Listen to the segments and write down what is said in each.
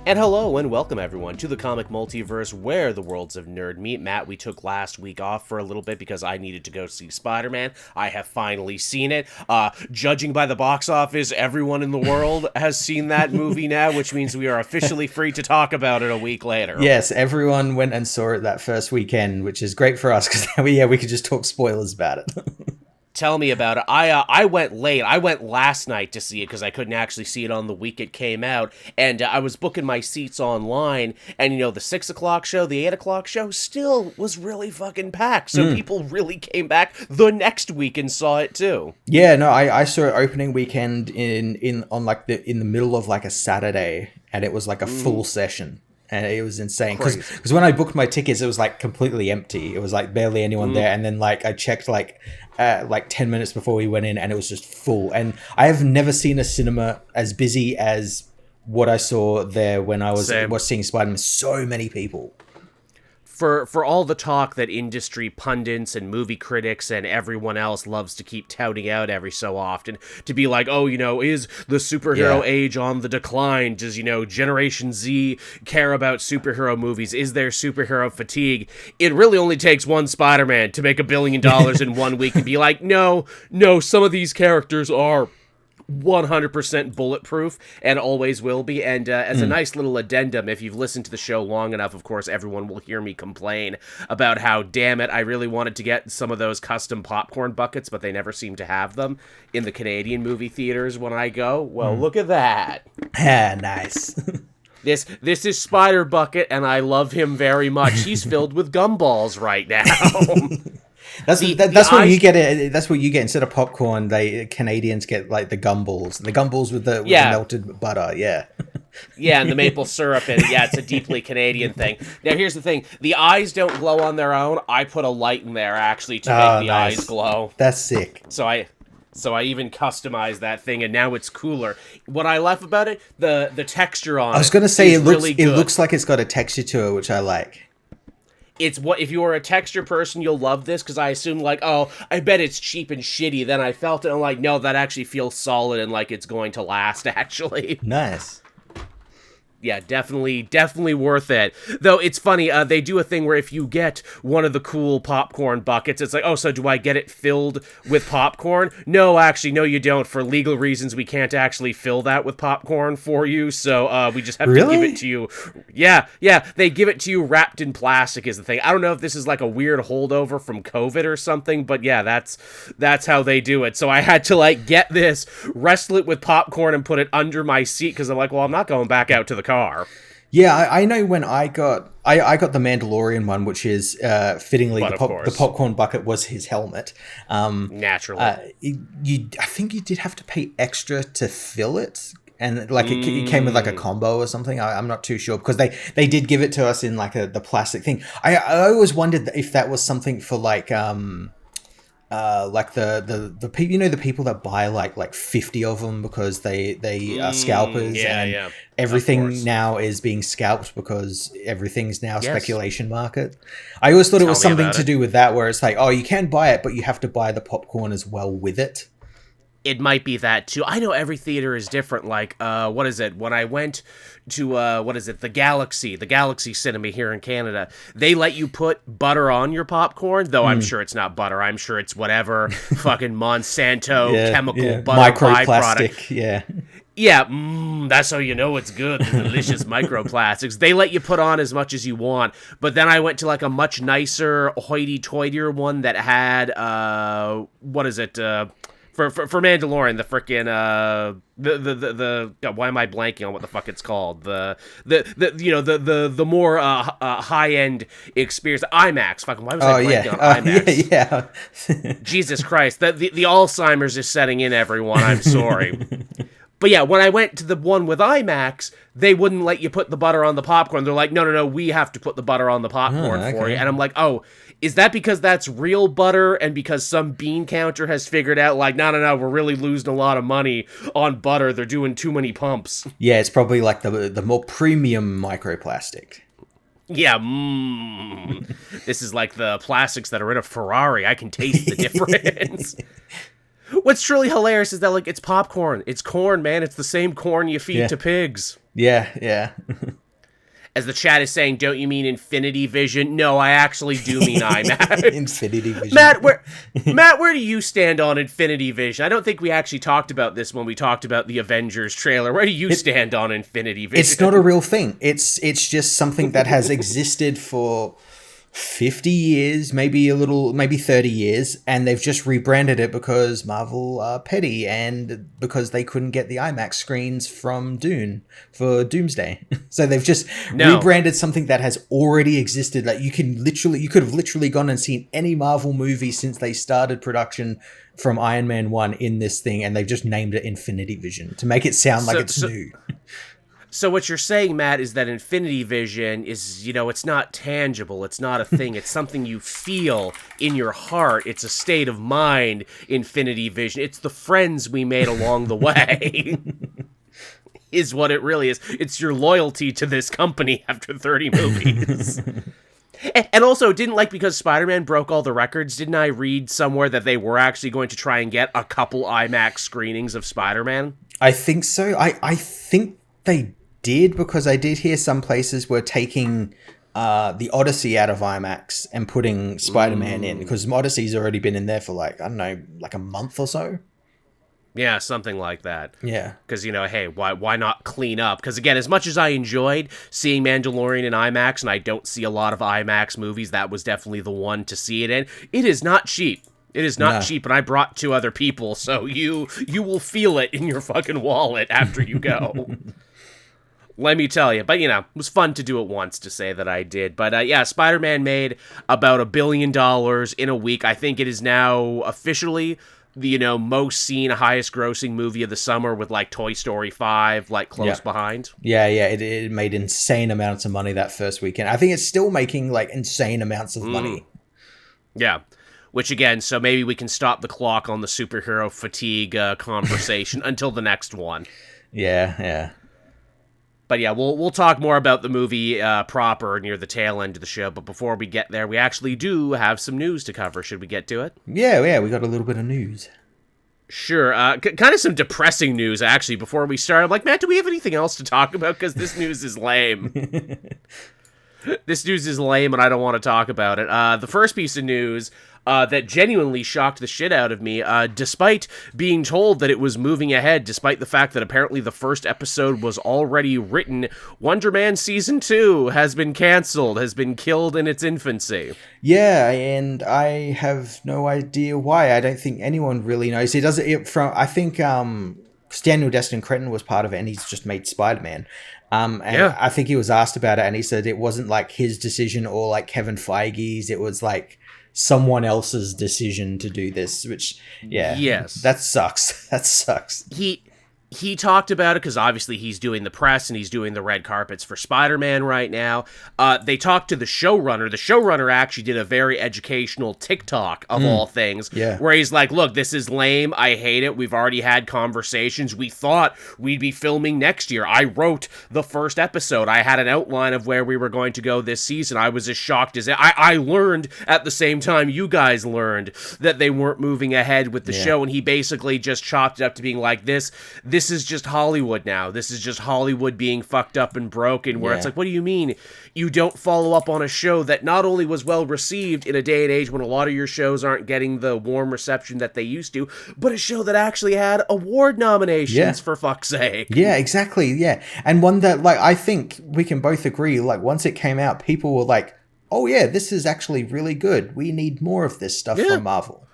And hello and welcome everyone to the Comic Multiverse, where the worlds of nerd meet. Matt, we took last week off for a little bit because I needed to go see Spider-Man. I have finally seen it. Judging by the box office, everyone in the world has seen that movie now, which means we are officially free to talk about it a week later. Yes, everyone went and saw it that first weekend, which is great for us because we could just talk spoilers about it. Tell me about it. I went late. I went last night to see it because I couldn't actually see it on the week it came out. And I was booking my seats online. And, you know, the 6 o'clock show, the 8 o'clock show still was really fucking packed. So people really came back the next week and saw it too. Yeah, no, I saw it opening weekend in the middle of like a Saturday. And it was like a full session. And it was insane because when I booked my tickets, it was like completely empty. It was like barely anyone there. And then like I checked like 10 minutes before we went in and it was just full. And I have never seen a cinema as busy as what I saw there when I was seeing Spider-Man. So many people. For all the talk that industry pundits and movie critics and everyone else loves to keep touting out every so often, to be like, oh, you know, is the superhero age on the decline? Does, you know, Generation Z care about superhero movies? Is there superhero fatigue? It really only takes one Spider-Man to make $1 billion in 1 week and be like, no, some of these characters are 100% bulletproof and always will be. And as a nice little addendum, if you've listened to the show long enough, of course everyone will hear me complain about how, damn it, I really wanted to get some of those custom popcorn buckets, but they never seem to have them in the Canadian movie theaters when I go. Well, look at that. Nice. This is Spider Bucket, and I love him very much. He's filled with gumballs right now. That's what you get. That's what you get instead of popcorn. Canadians get like the gumballs with the melted butter. Yeah, yeah, and the maple syrup in it. Yeah, it's a deeply Canadian thing. Now, here's the thing: the eyes don't glow on their own. I put a light in there actually to make the eyes glow. That's sick. So I even customized that thing, and now it's cooler. What I love about it, the texture on it. I was gonna say it really looks like it's got a texture to it, which I like. It's what if you're a texture person, you'll love this, because I assume like, oh, I bet it's cheap and shitty. Then I felt it and I'm like, no, that actually feels solid and like it's going to last actually. Nice. Yeah, definitely worth it. Though it's funny, they do a thing where if you get one of the cool popcorn buckets, it's like, oh, so do I get it filled with popcorn? No, actually, no, you don't. For legal reasons, we can't actually fill that with popcorn for you, so we just have to give it to you. Yeah, they give it to you wrapped in plastic is the thing. I don't know if this is like a weird holdover from COVID or something, but yeah, that's how they do it. So I had to like get this, wrestle it with popcorn, and put it under my seat, because I'm like, well, I'm not going back out to the car. Yeah, I know when I got the Mandalorian one, which is fittingly the popcorn bucket was his helmet. Naturally, I think you did have to pay extra to fill it, and like it came with like a combo or something. I'm not too sure because they did give it to us in like the plastic thing. I always wondered if that was something for like the people, you know, the people that buy like 50 of them because they are scalpers, everything now is being scalped because everything's now speculation market. I always thought it was something to do with that, where it's like, oh, you can buy it, but you have to buy the popcorn as well with it. It might be that too. I know every theater is different. Like, what is it? When I went to, the Galaxy Cinema here in Canada, they let you put butter on your popcorn, though I'm sure it's not butter. I'm sure it's whatever fucking Monsanto chemical butter byproduct. Yeah, that's how you know it's good. The delicious microplastics. They let you put on as much as you want. But then I went to like a much nicer, hoity-toitier one that had, For Mandalorian, the frickin' why am I blanking on what the fuck it's called? The more high end experience, IMAX. Fucking why was I blanking on IMAX? Yeah. Jesus Christ, the Alzheimer's is setting in, everyone. I'm sorry. But yeah, when I went to the one with IMAX, they wouldn't let you put the butter on the popcorn. They're like, no, we have to put the butter on the popcorn for you. And I'm like, oh, is that because that's real butter and because some bean counter has figured out, like, no, we're really losing a lot of money on butter. They're doing too many pumps. Yeah, it's probably like the more premium microplastic. Yeah, This is like the plastics that are in a Ferrari. I can taste the difference. What's truly hilarious is that, like, it's popcorn. It's corn, man. It's the same corn you feed to pigs. Yeah. As the chat is saying, don't you mean Infinity Vision? No, I actually do mean IMAX. Infinity Vision. Matt, where do you stand on Infinity Vision? I don't think we actually talked about this when we talked about the Avengers trailer. Where do you stand on Infinity Vision? It's not a real thing. It's just something that has existed for 50 years, maybe 30 years, and they've just rebranded it because Marvel are petty and because they couldn't get the IMAX screens from Dune for Doomsday. So they've just rebranded something that has already existed. Like you could have literally gone and seen any Marvel movie since they started production from Iron Man 1 in this thing, and they've just named it Infinity Vision to make it sound like it's new. So what you're saying, Matt, is that Infinity Vision is, it's not tangible. It's not a thing. It's something you feel in your heart. It's a state of mind, Infinity Vision. It's the friends we made along the way, is what it really is. It's your loyalty to this company after 30 movies. And also, because Spider-Man broke all the records, didn't I read somewhere that they were actually going to try and get a couple IMAX screenings of Spider-Man? I think so. I think they did, because I did hear some places were taking the Odyssey out of IMAX and putting Spider-Man in, because Odyssey's already been in there for a month or so. Yeah, something like that. Yeah. Because, hey, why not clean up? Because, again, as much as I enjoyed seeing Mandalorian in IMAX, and I don't see a lot of IMAX movies, that was definitely the one to see it in. It is not cheap. It is not cheap, and I brought 2 other people, so you will feel it in your fucking wallet after you go. Let me tell you. But, it was fun to do it once, to say that I did. But, yeah, Spider-Man made about $1 billion in a week. I think it is now officially the, most seen, highest grossing movie of the summer, with, Toy Story 5, close behind. Yeah, it made insane amounts of money that first weekend. I think it's still making, insane amounts of money. Yeah. Which, again, so maybe we can stop the clock on the superhero fatigue conversation until the next one. Yeah. But yeah, we'll talk more about the movie proper near the tail end of the show. But before we get there, we actually do have some news to cover. Should we get to it? Yeah, we got a little bit of news. Sure. Kind of some depressing news, actually, before we start. I'm like, Matt, do we have anything else to talk about? Because this news is lame. This news is lame, and I don't want to talk about it. The first piece of news that genuinely shocked the shit out of me, despite being told that it was moving ahead, despite the fact that apparently the first episode was already written, Wonder Man Season 2 has been canceled, has been killed in its infancy. Yeah, and I have no idea why. I don't think anyone really knows. I think Daniel Destin Cretton was part of it, and he's just made Spider-Man. I think he was asked about it, and he said it wasn't his decision or Kevin Feige's. It was someone else's decision to do this, which, yes, that sucks. That sucks. He talked about it because obviously he's doing the press and he's doing the red carpets for Spider-Man right now. They talked to the showrunner. The showrunner actually did a very educational TikTok of all things, where he's like, look, this is lame. I hate it. We've already had conversations. We thought we'd be filming next year. I wrote the first episode. I had an outline of where we were going to go this season. I was as shocked as I learned at the same time you guys learned that they weren't moving ahead with the show. And he basically just chopped it up to being like, this is just Hollywood now. This is just Hollywood being fucked up and broken, where it's like, what do you mean you don't follow up on a show that not only was well received in a day and age when a lot of your shows aren't getting the warm reception that they used to, but a show that actually had award nominations, for fuck's sake. Yeah, exactly. Yeah. And one that, I think we can both agree, once it came out, people were like, oh yeah, this is actually really good. We need more of this stuff from Marvel.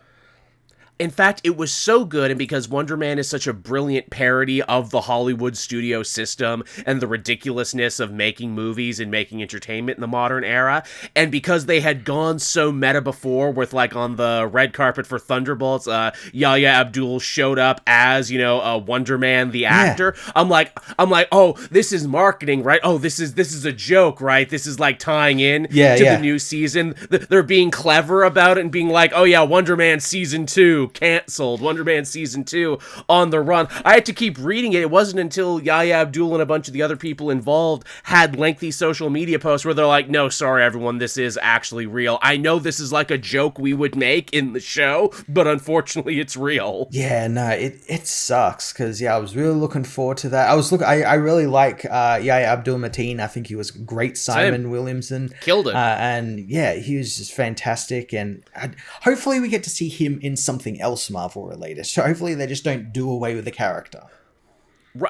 In fact, it was so good, and because Wonder Man is such a brilliant parody of the Hollywood studio system and the ridiculously of making movies and making entertainment in the modern era, and because they had gone so meta before with, on the red carpet for Thunderbolts, Yahya Abdul showed up as, Wonder Man the actor. I'm like, oh, this is marketing, right? Oh, this is a joke, right? This is tying in to the new season. They're being clever about it and being like, oh yeah, Wonder Man Season 2. 2 canceled, Wonder Man Season 2 on the run. I had to keep reading it. It wasn't until Yahya Abdul and a bunch of the other people involved had lengthy social media posts where they're like, no, sorry everyone, this is actually real. I know this is like a joke we would make in the show, but unfortunately it's real. Yeah, no, it sucks, because I was really looking forward to that. I really like Yahya Abdul Mateen. I think he was great. Simon Williamson killed it, and he was just fantastic. And hopefully we get to see him in something else Marvel related. So hopefully they just don't do away with the character.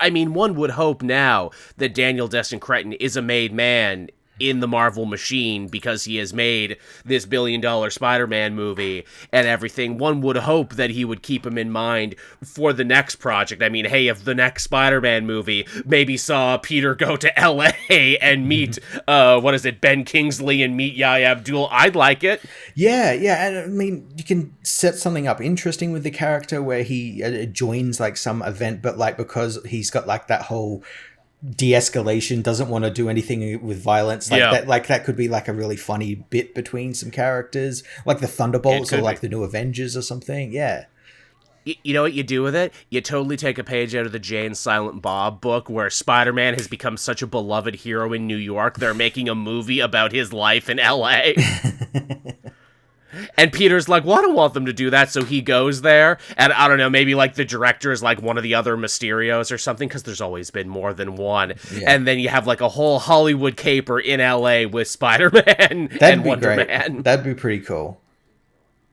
I mean, one would hope now that Daniel Destin Cretton is a made man in the Marvel machine because he has made this $1 billion Spider-Man movie and everything. One would hope that he would keep him in mind for the next project. I mean, hey, if the next Spider-Man movie maybe saw Peter go to LA and meet, Ben Kingsley and meet Yahya Abdul, I'd like it. Yeah, and I mean, you can set something up interesting with the character where he joins like some event, but like because he's got like that whole de-escalation, doesn't want to do anything with violence, that could be like a really funny bit between some characters, like the Thunderbolts or like the new Avengers or something. You know what you do with it? You totally take a page out of the Jay and Silent Bob book where Spider-Man has become such a beloved hero in New York, they're making a movie about his life in LA. And Peter's like, well, I don't want them to do that, so he goes there. And I don't know, maybe like the director is like one of the other Mysterios or something, because there's always been more than one. Yeah. And then you have like a whole Hollywood caper in LA with Spider-Man and Wonder Man. That'd be pretty cool.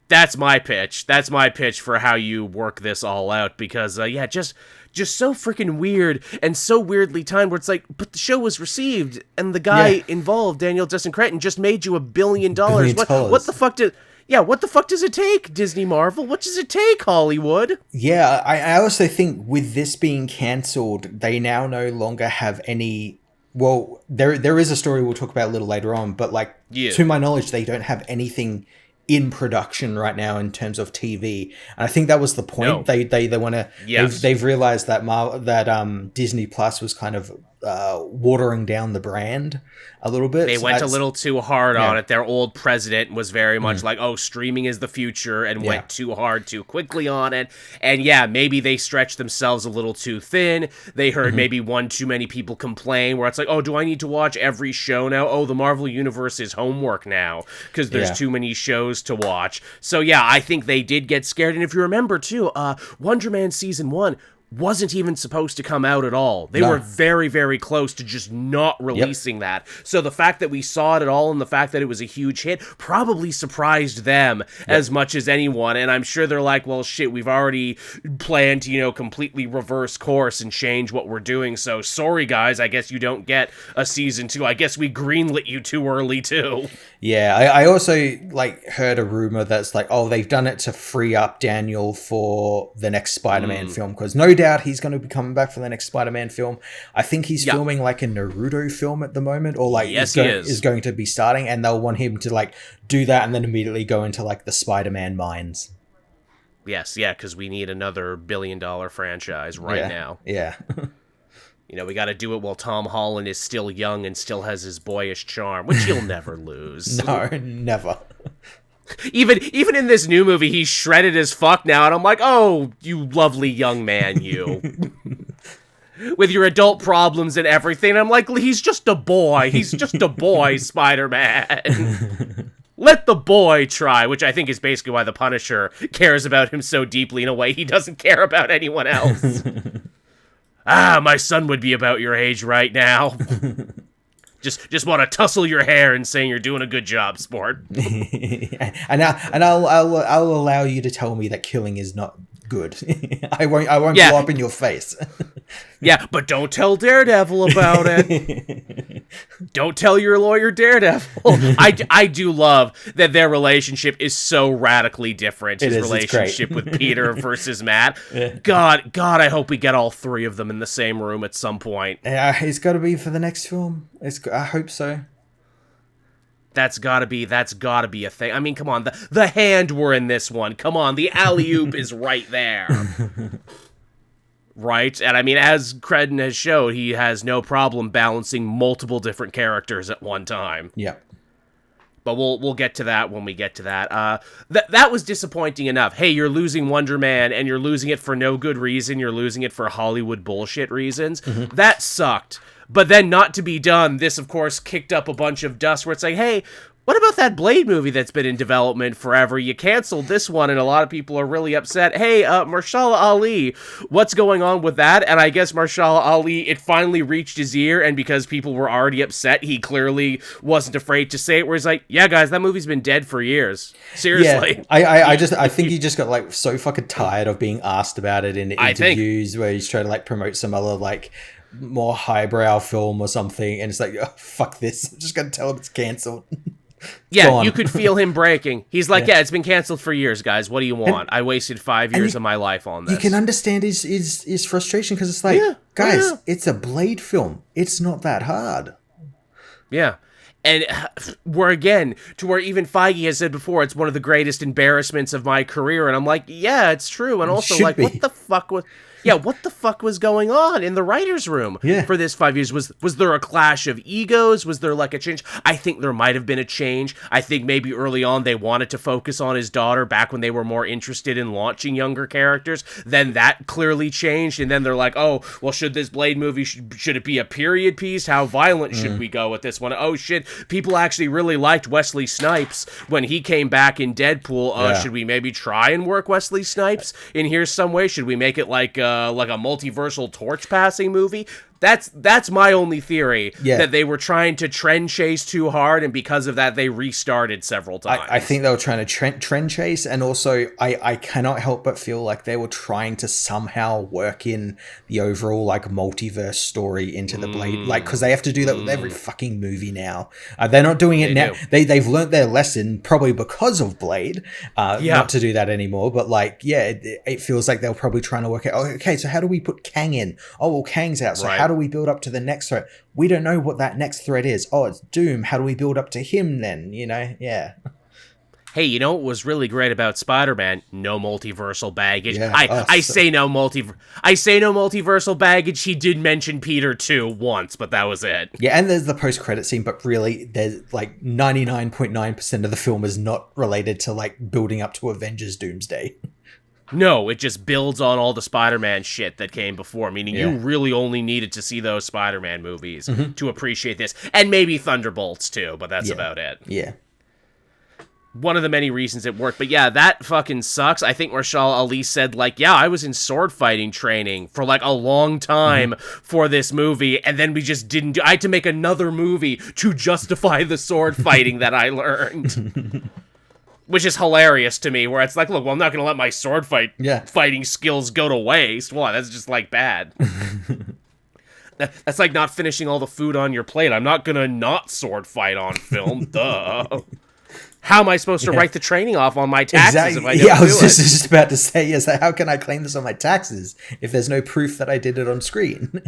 That's my pitch. That's my pitch for how you work this all out, because, just so freaking weird and so weirdly timed where it's like, but the show was received and the guy involved, Daniel Destin Cretton, just made you $1 billion. What the fuck did... Yeah, what the fuck does it take, Disney Marvel? What does it take, Hollywood? Yeah, I also think with this being cancelled, they now no longer have any... Well, there is a story we'll talk about a little later on, but like, to my knowledge, they don't have anything in production right now in terms of TV. And I think that was the point. No. They want to... Yes. They've realized that Disney Plus was kind of watering down the brand a little bit. They went a little too hard on it. Their old president was very much like, oh, streaming is the future, and went too hard too quickly on it. And maybe they stretched themselves a little too thin. They heard maybe one too many people complain where it's like, oh, do I need to watch every show now? Oh, the Marvel Universe is homework now because there's too many shows to watch. So I think they did get scared. And if you remember too, Wonder Man Season 1 wasn't even supposed to come out at all. They were very, very close to just not releasing that. So the fact that we saw it at all and the fact that it was a huge hit probably surprised them as much as anyone. And I'm sure they're like, well, shit, we've already planned to, completely reverse course and change what we're doing. So sorry, guys, I guess you don't get a season 2. I guess we greenlit you too early, too. Yeah, I also heard a rumor that's like, oh, they've done it to free up Daniel for the next Spider-Man film, because no doubt he's going to be coming back for the next Spider-Man film. I think he's filming like a Naruto film at the moment, or is going to be starting, and they'll want him to do that and then immediately go into the Spider-Man mines. Yes, because we need another $1 billion franchise now. Yeah. We got to do it while Tom Holland is still young and still has his boyish charm, which he'll never lose. No, never. Even in this new movie, he's shredded as fuck now, and I'm like, oh, you lovely young man, you. With your adult problems and everything. I'm like, he's just a boy. He's just a boy, Spider-Man. Let the boy try, which I think is basically why the Punisher cares about him so deeply in a way he doesn't care about anyone else. My son would be about your age right now. Just want to tussle your hair and saying you're doing a good job, sport. and I'll allow you to tell me that killing is not good. I won't blow up in your face. But don't tell Daredevil about it. Don't tell your lawyer Daredevil. I do love that their relationship is so radically different. His relationship with Peter versus Matt. Yeah. God, I hope we get all three of them in the same room at some point. It's got to be for the next film. I hope so. That's gotta be a thing. I mean, come on, the hand were in this one. Come on, the alley-oop is right there. Right? And I mean, as Cretton has showed, he has no problem balancing multiple different characters at one time. Yeah. But we'll get to that when we get to that. That was disappointing enough. Hey, you're losing Wonder Man, and you're losing it for no good reason. You're losing it for Hollywood bullshit reasons. Mm-hmm. That sucked. But then, not to be done, this, of course, kicked up a bunch of dust where it's like, hey, what about that Blade movie that's been in development forever? You canceled this one, and a lot of people are really upset. Hey, Mahershala Ali, what's going on with that? And I guess Mahershala Ali, it finally reached his ear, and because people were already upset, he clearly wasn't afraid to say it, where he's like, yeah, guys, that movie's been dead for years. Seriously. Yeah, I think he just got, like, so fucking tired of being asked about it in interviews where he's trying to, like, promote some other, like, more highbrow film or something, and it's like, oh, fuck this. I'm just gonna tell him it's cancelled. Yeah, you could feel him breaking. He's like, yeah, it's been canceled for years, guys. What do you want? I wasted 5 years of my life on this. You can understand his frustration, because it's like, guys, it's a Blade film. It's not that hard. Yeah. And where even Feige has said before, it's one of the greatest embarrassments of my career. And I'm like, yeah, it's true. And also, like, what the fuck was... Yeah, what the fuck was going on in the writer's room for this 5 years? Was there a clash of egos? Was there, like, a change? I think there might have been a change. I think maybe early on they wanted to focus on his daughter back when they were more interested in launching younger characters. Then that clearly changed, and then they're like, oh, well, should this Blade movie, should it be a period piece? How violent should we go with this one? Oh, shit, people actually really liked Wesley Snipes when he came back in Deadpool. Should we maybe try and work Wesley Snipes in here some way? Should we make it like a multiversal torch passing movie? That's my only theory, that they were trying to trend chase too hard, and because of that, they restarted several times. I think they were trying to trend chase, and also I cannot help but feel like they were trying to somehow work in the overall, like, multiverse story into the Blade, like, because they have to do that with every fucking movie now. They're not doing it now. They've learned their lesson, probably because of Blade, not to do that anymore. But, like, it feels like they're probably trying to work out, okay, so how do we put Kang in? Oh, well, Kang's out, so how do we build up to the next threat? We don't know what that next threat is. Oh, it's Doom. How do we build up to him then? You know? Yeah. Hey, you know what was really great about Spider-Man? No multiversal baggage. I say no multiversal baggage. He did mention Peter too once, but that was it. Yeah, and there's the post-credit scene, but really, there's like 99.9% of the film is not related to, like, building up to Avengers Doomsday. No, it just builds on all the Spider-Man shit that came before, meaning you really only needed to see those Spider-Man movies to appreciate this. And maybe Thunderbolts, too, but that's about it. Yeah. One of the many reasons it worked. But yeah, that fucking sucks. I think Mahershala Ali said, like, yeah, I was in sword fighting training for, like, a long time for this movie, and then we just didn't do... I had to make another movie to justify the sword fighting that I learned. Which is hilarious to me, where it's like, look, well, I'm not going to let my sword fighting skills go to waste. Well, that's just, like, bad. That's like not finishing all the food on your plate. I'm not going to not sword fight on film. Duh. How am I supposed to write the training off on my taxes if I don't do it? I was just about to say, how can I claim this on my taxes if there's no proof that I did it on screen?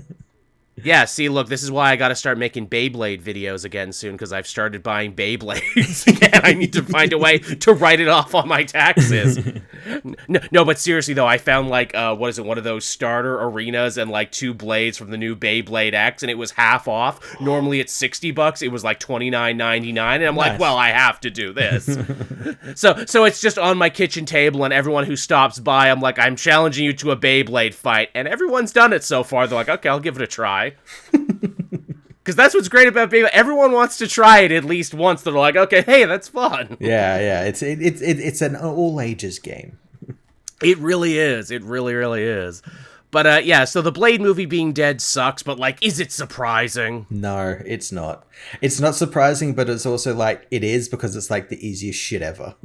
Yeah, see, look, this is why I got to start making Beyblade videos again soon, because I've started buying Beyblades again. I need to find a way to write it off on my taxes. No, but seriously, though, I found, like, one of those starter arenas and, like, 2 blades from the new Beyblade X, and it was half off. Normally it's $60. It was, like, $29.99, and I'm like, well, I have to do this. So it's just on my kitchen table, and everyone who stops by, I'm like, I'm challenging you to a Beyblade fight, and everyone's done it so far. They're like, okay, I'll give it a try. Because that's what's great about Beyblade. Everyone wants to try it at least once. They're like, okay, hey, that's fun. Yeah. It's an all ages game. It really is. It really, really is. But yeah, so the Blade movie being dead sucks. But, like, is it surprising? No, it's not. It's not surprising, but it's also like it is, because it's like the easiest shit ever.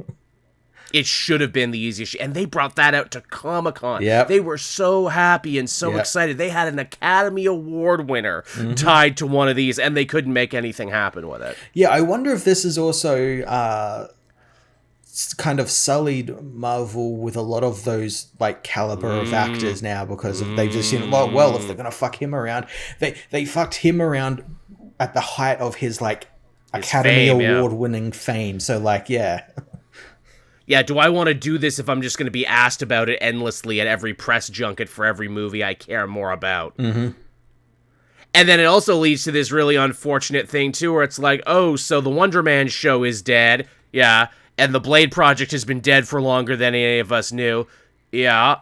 It should have been the easiest shit. And they brought that out to Comic-Con. Yep. They were so happy and so excited. They had an Academy Award winner tied to one of these, and they couldn't make anything happen with it. Yeah, I wonder if this is also kind of sullied Marvel with a lot of those, like, caliber of actors now, because they've just seen, well, if they're going to fuck him around. They fucked him around at the height of his, like, Academy Award winning fame. So, like, yeah. Yeah, do I want to do this if I'm just going to be asked about it endlessly at every press junket for every movie I care more about? And then it also leads to this really unfortunate thing, too, where it's like, oh, so the Wonder Man show is dead. Yeah. And the Blade Project has been dead for longer than any of us knew. Yeah.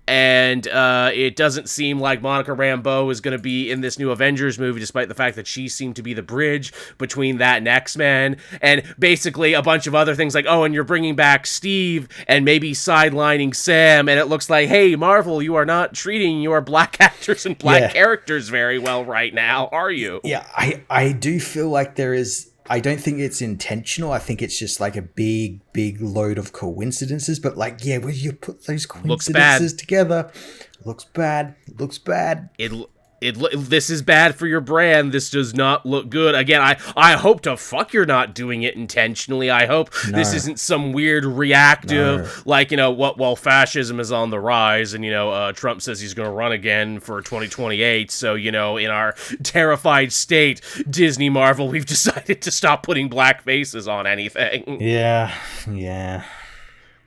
And it doesn't seem like Monica Rambeau is going to be in this new Avengers movie, despite the fact that she seemed to be the bridge between that and X-Men. And basically a bunch of other things like, oh, and you're bringing back Steve and maybe sidelining Sam. And it looks like, hey, Marvel, you are not treating your black actors and black characters very well right now, are you? Yeah, I do feel like there is... I don't think it's intentional. I think it's just like a big load of coincidences. But like, yeah, when you put those coincidences together, looks bad. This is bad for your brand. This does not look good. Again, I hope to fuck you're not doing it intentionally. I hope this isn't some weird reactive, like, well, fascism is on the rise, and, Trump says he's going to run again for 2028. So, in our terrified state, Disney, Marvel, we've decided to stop putting black faces on anything. Yeah.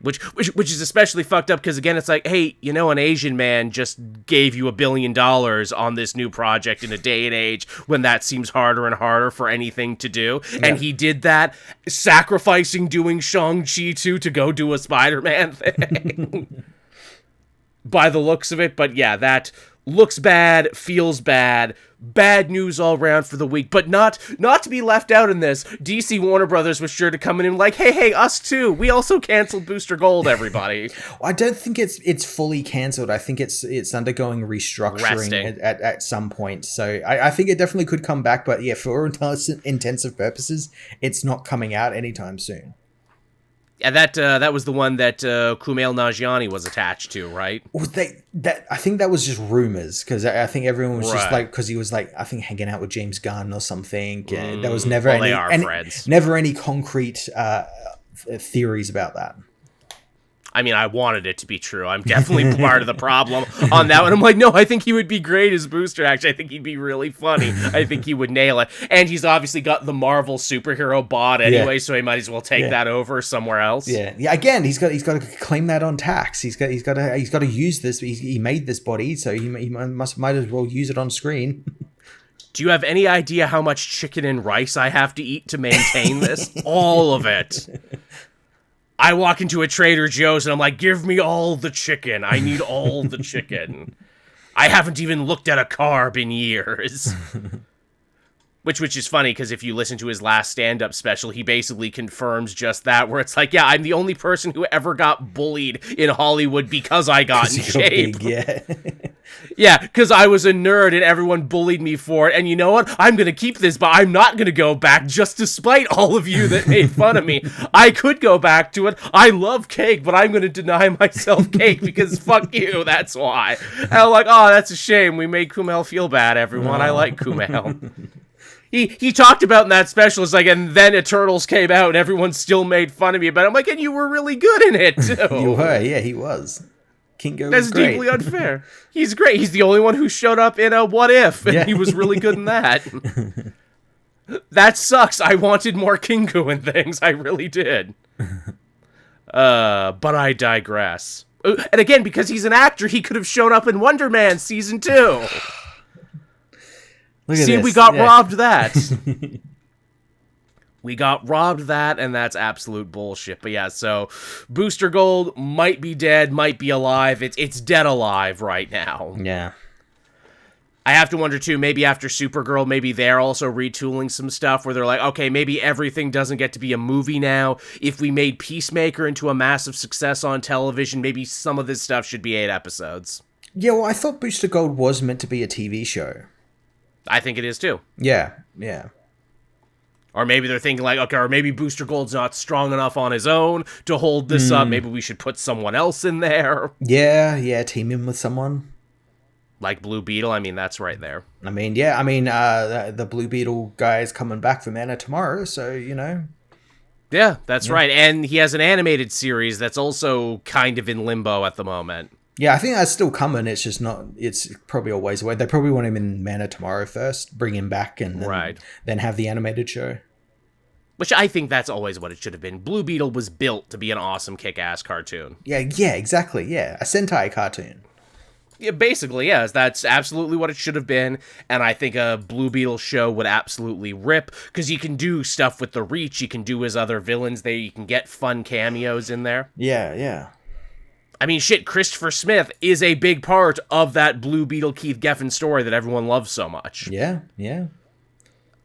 Which is especially fucked up because, again, it's like, hey, an Asian man just gave you $1 billion on this new project in a day and age when that seems harder and harder for anything to do. Yeah. And he did that, sacrificing doing Shang-Chi 2 to go do a Spider-Man thing. By the looks of it. But yeah, that looks bad, feels bad. Bad news all around for the week, but not to be left out in this. DC Warner Brothers was sure to come in and like, hey, us too. We also canceled Booster Gold, everybody. I don't think it's fully canceled. I think it's undergoing restructuring at some point. So I think it definitely could come back, but yeah, for intensive purposes, it's not coming out anytime soon. Yeah, that was the one that Kumail Nanjiani was attached to, right? Well, I think that was just rumors, because I think everyone was just like, because he was like, I think hanging out with James Gunn or something. There was never never any concrete theories about that. I mean, I wanted it to be true. I'm definitely part of the problem on that one. I'm like, no, I think he would be great as Booster, actually. I think he'd be really funny. I think he would nail it. And he's obviously got the Marvel superhero bod anyway, so he might as well take that over somewhere else. Yeah. Again, he's got to claim that on tax. He's got to use this. He made this body, so he might as well use it on screen. Do you have any idea how much chicken and rice I have to eat to maintain this? All of it. I walk into a Trader Joe's and I'm like, give me all the chicken. I need all the chicken. I haven't even looked at a carb in years. Which is funny, because if you listen to his last stand-up special, he basically confirms just that, where it's like, yeah, I'm the only person who ever got bullied in Hollywood because I got in shape. Big, yeah. Yeah, because I was a nerd and everyone bullied me for it. And you know what? I'm going to keep this, but I'm not going to go back, just despite all of you that made fun of me. I could go back to it. I love cake, but I'm going to deny myself cake because fuck you. That's why. And I'm like, oh, that's a shame. We made Kumail feel bad, everyone. I like Kumail. He talked about in that special, it's like, and then Eternals came out and everyone still made fun of me about it. I'm like, and you were really good in it, too. You were, yeah, he was. Kingo That's was great. deeply unfair. He's great. He's the only one who showed up in a What If, and he was really good in that. That sucks. I wanted more Kingo in things. I really did. But I digress. And again, because he's an actor, he could have shown up in Wonder Man Season 2. See, we got robbed that. We got robbed that, and that's absolute bullshit. But yeah, so Booster Gold might be dead, might be alive. It's dead alive right now. Yeah. I have to wonder, too, maybe after Supergirl, maybe they're also retooling some stuff where they're like, okay, maybe everything doesn't get to be a movie now. If we made Peacemaker into a massive success on television, maybe some of this stuff should be 8 episodes. Yeah, well, I thought Booster Gold was meant to be a TV show. I think it is, too. Yeah. Or maybe they're thinking like, okay, or maybe Booster Gold's not strong enough on his own to hold this up. Maybe we should put someone else in there. Yeah, team him with someone. Like Blue Beetle, I mean, that's right there. The Blue Beetle guy is coming back for Man of Tomorrow, so, Yeah, that's right. And he has an animated series that's also kind of in limbo at the moment. Yeah, I think that's still coming. It's just not. It's probably a ways away. They probably want him in Man of Tomorrow first, bring him back, and then have the animated show. Which I think that's always what it should have been. Blue Beetle was built to be an awesome kick-ass cartoon. Yeah, exactly. Yeah, a Sentai cartoon. Yeah, basically, yes. That's absolutely what it should have been, and I think a Blue Beetle show would absolutely rip, because you can do stuff with the Reach, you can do his other villains there, you can get fun cameos in there. Yeah, yeah. I mean, shit, Christopher Smith is a big part of that Blue Beetle Keith Geffen story that everyone loves so much. Yeah, yeah.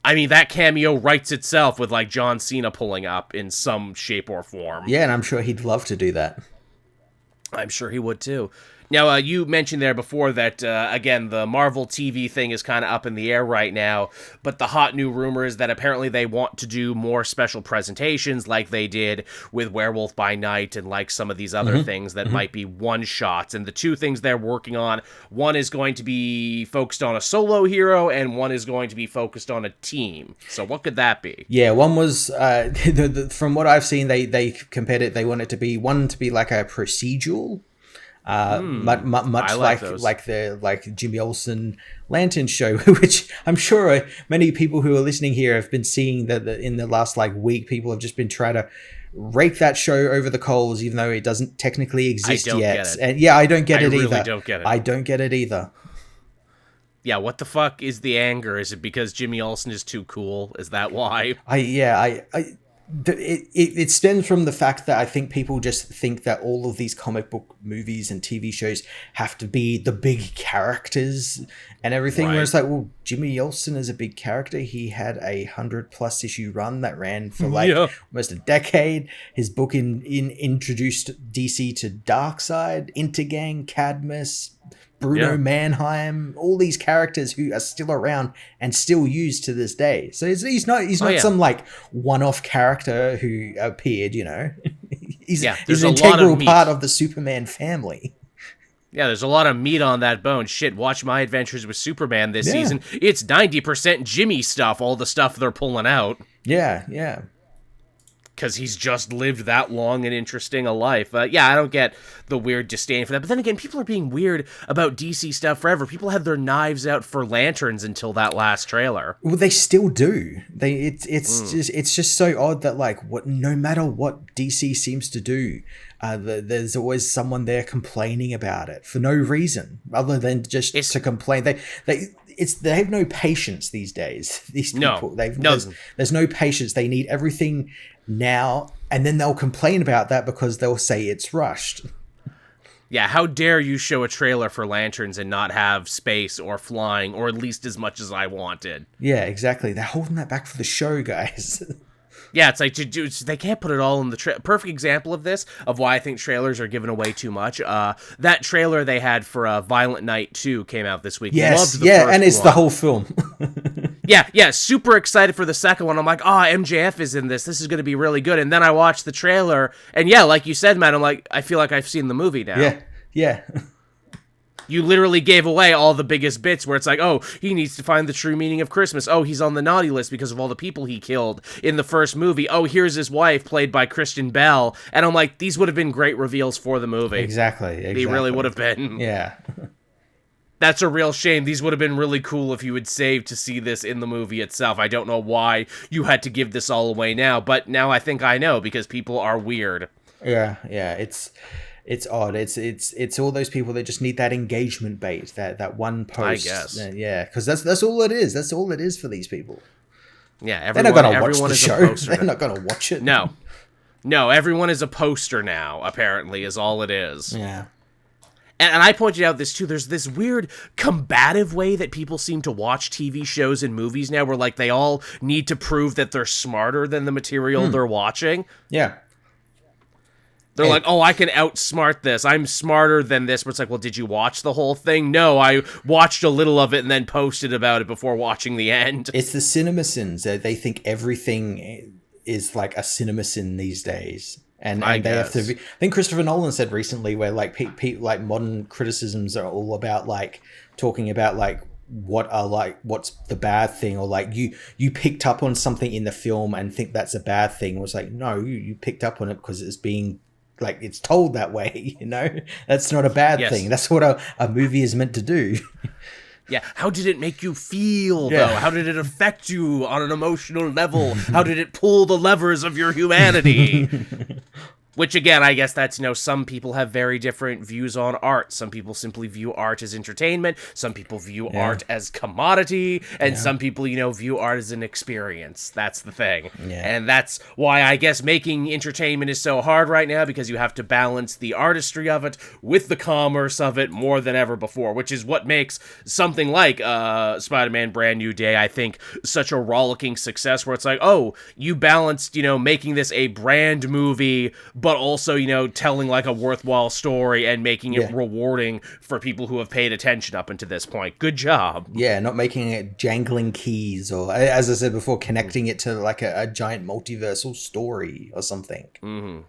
I mean, that cameo writes itself with, like, John Cena pulling up in some shape or form. Yeah, and I'm sure he'd love to do that. I'm sure he would, too. Now, you mentioned there before that, again, the Marvel TV thing is kind of up in the air right now, but the hot new rumor is that apparently they want to do more special presentations like they did with Werewolf by Night and like some of these other things that might be one-shots. And the two things they're working on, one is going to be focused on a solo hero, and one is going to be focused on a team. So what could that be? Yeah, one was, from what I've seen, they compared it, they want it to be, one to be like a procedural, much like the Jimmy Olsen Lantern show, which I'm sure many people who are listening here have been seeing that in the last like week. People have just been trying to rake that show over the coals, even though it doesn't technically exist yet. And yeah, I don't get it either. Don't get it. I don't get it either. Yeah, what the fuck is the anger? Is it because Jimmy Olsen is too cool? Is that why? It stems from the fact that I think people just think that all of these comic book movies and TV shows have to be the big characters and everything. Right. Where it's like, well, Jimmy Olsen is a big character. He had a 100+ issue run that ran for almost a decade. His book introduced DC to Darkseid, Intergang, Cadmus, Bruno Mannheim, all these characters who are still around and still used to this day. So he's not some like one-off character who appeared, you know. He's an integral part of the Superman family. Yeah, there's a lot of meat on that bone. Shit, watch My Adventures with Superman this season. It's 90% Jimmy stuff, all the stuff they're pulling out. Yeah, yeah. Because he's just lived that long and interesting a life. I don't get the weird disdain for that. But then again, people are being weird about DC stuff forever. People had their knives out for Lanterns until that last trailer. Well, they still do. It's just so odd that like no matter what DC seems to do, there's always someone there complaining about it for no reason other than just to complain. They have no patience these days. These people, there's no patience. They need everything now, and then they'll complain about that because they'll say it's rushed. Yeah, how dare you show a trailer for Lanterns and not have space or flying, or at least as much as I wanted. Yeah, exactly. They're holding that back for the show, guys. Yeah, it's like, they can't put it all in the perfect example of this, of why I think trailers are giving away too much. That trailer they had for Violent Night 2 came out this week. Yes, and it's the whole film. Yeah, super excited for the second one. I'm like, MJF is in this. This is going to be really good. And then I watched the trailer, and yeah, like you said, Matt, I'm like, I feel like I've seen the movie now. Yeah. You literally gave away all the biggest bits where it's like, he needs to find the true meaning of Christmas. He's on the naughty list because of all the people he killed in the first movie. Here's his wife, played by Kristen Bell. And I'm like, these would have been great reveals for the movie. Exactly. They really would have been. Yeah. That's a real shame. These would have been really cool if you had saved to see this in the movie itself. I don't know why you had to give this all away now, but now I think I know, because people are weird. Yeah, it's odd. It's all those people that just need that engagement bait, that one post. I guess. Yeah, because that's all it is. That's all it is for these people. Yeah, they're not gonna watch the show. They're not gonna watch it. No, everyone is a poster now. Apparently, is all it is. Yeah. And I pointed out this too. There's this weird combative way that people seem to watch TV shows and movies now, where like they all need to prove that they're smarter than the material they're watching. Yeah. They're like, I can outsmart this. I'm smarter than this. But it's like, well, did you watch the whole thing? No, I watched a little of it and then posted about it before watching the end. It's the CinemaSins. They think everything is like a CinemaSin these days. And they have to be. I think Christopher Nolan said recently where like like modern criticisms are all about like talking about like what's the bad thing, or like you picked up on something in the film and think that's a bad thing. It was like, no, you picked up on it because it's being like it's told that way, you know. That's not a bad thing. That's what a movie is meant to do. Yeah, how did it make you feel, though? How did it affect you on an emotional level? How did it pull the levers of your humanity? Which, again, I guess that's, some people have very different views on art. Some people simply view art as entertainment. Some people view art as commodity. And some people, view art as an experience. That's the thing. Yeah. And that's why I guess making entertainment is so hard right now, because you have to balance the artistry of it with the commerce of it more than ever before, which is what makes something like Spider-Man Brand New Day, I think, such a rollicking success, where it's like, oh, you balanced, making this a brand movie, but also, telling like a worthwhile story and making it rewarding for people who have paid attention up until this point. Good job. Yeah, not making it jangling keys, or, as I said before, connecting it to like a giant multiversal story or something. Mm-hmm.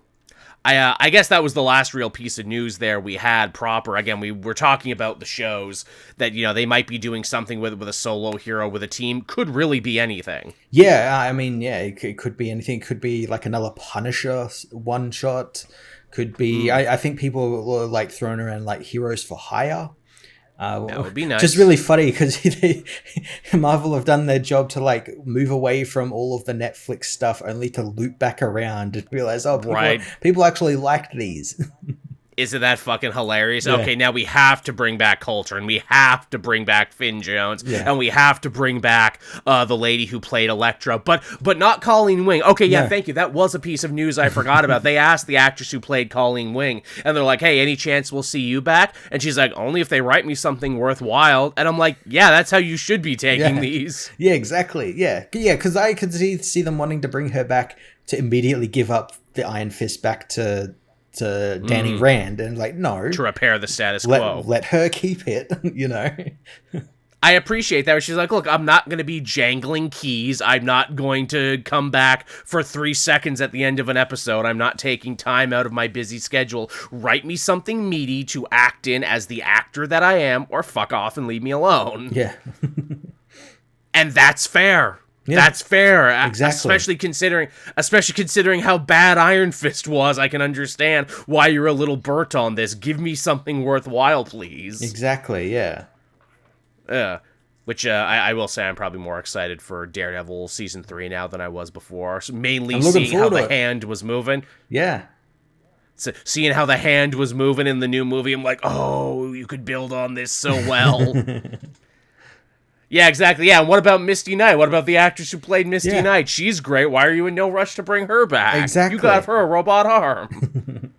I guess that was the last real piece of news there we had proper. Again, we were talking about the shows that, they might be doing something with a solo hero, with a team. Could really be anything. Yeah, I mean, it could be anything. It could be like another Punisher one-shot. Could be, I think people were like throwing around like Heroes for Hire. That would be nice. Just really funny, because Marvel have done their job to like move away from all of the Netflix stuff, only to loop back around and realize, people actually liked these. Isn't that fucking hilarious? Yeah. Okay, now we have to bring back Coulter, and we have to bring back Finn Jones, and we have to bring back the lady who played Elektra, but not Colleen Wing. Okay, thank you. That was a piece of news I forgot about. They asked the actress who played Colleen Wing, and they're like, hey, any chance we'll see you back? And she's like, only if they write me something worthwhile. And I'm like, yeah, that's how you should be taking these. Yeah, exactly. Yeah, because I could see them wanting to bring her back to immediately give up the Iron Fist back to Danny Rand, and like, no, to repair the status quo. Let her keep it, I appreciate that. Where she's like, look, I'm not going to be jangling keys. I'm not going to come back for 3 seconds at the end of an episode. I'm not taking time out of my busy schedule. Write me something meaty to act in as the actor that I am, or fuck off and leave me alone. Yeah. And that's fair. Yeah, that's fair. Exactly. Especially considering how bad Iron Fist was, I can understand why you're a little burnt on this. Give me something worthwhile, please. Exactly, yeah. Which I will say I'm probably more excited for Daredevil Season 3 now than I was before. So mainly seeing how the hand was moving. Yeah. So seeing how the hand was moving in the new movie, I'm like, oh, you could build on this so well. Yeah, exactly. Yeah, and what about Misty Knight? What about the actress who played Misty Knight? She's great. Why are you in no rush to bring her back? Exactly. You got her a robot arm.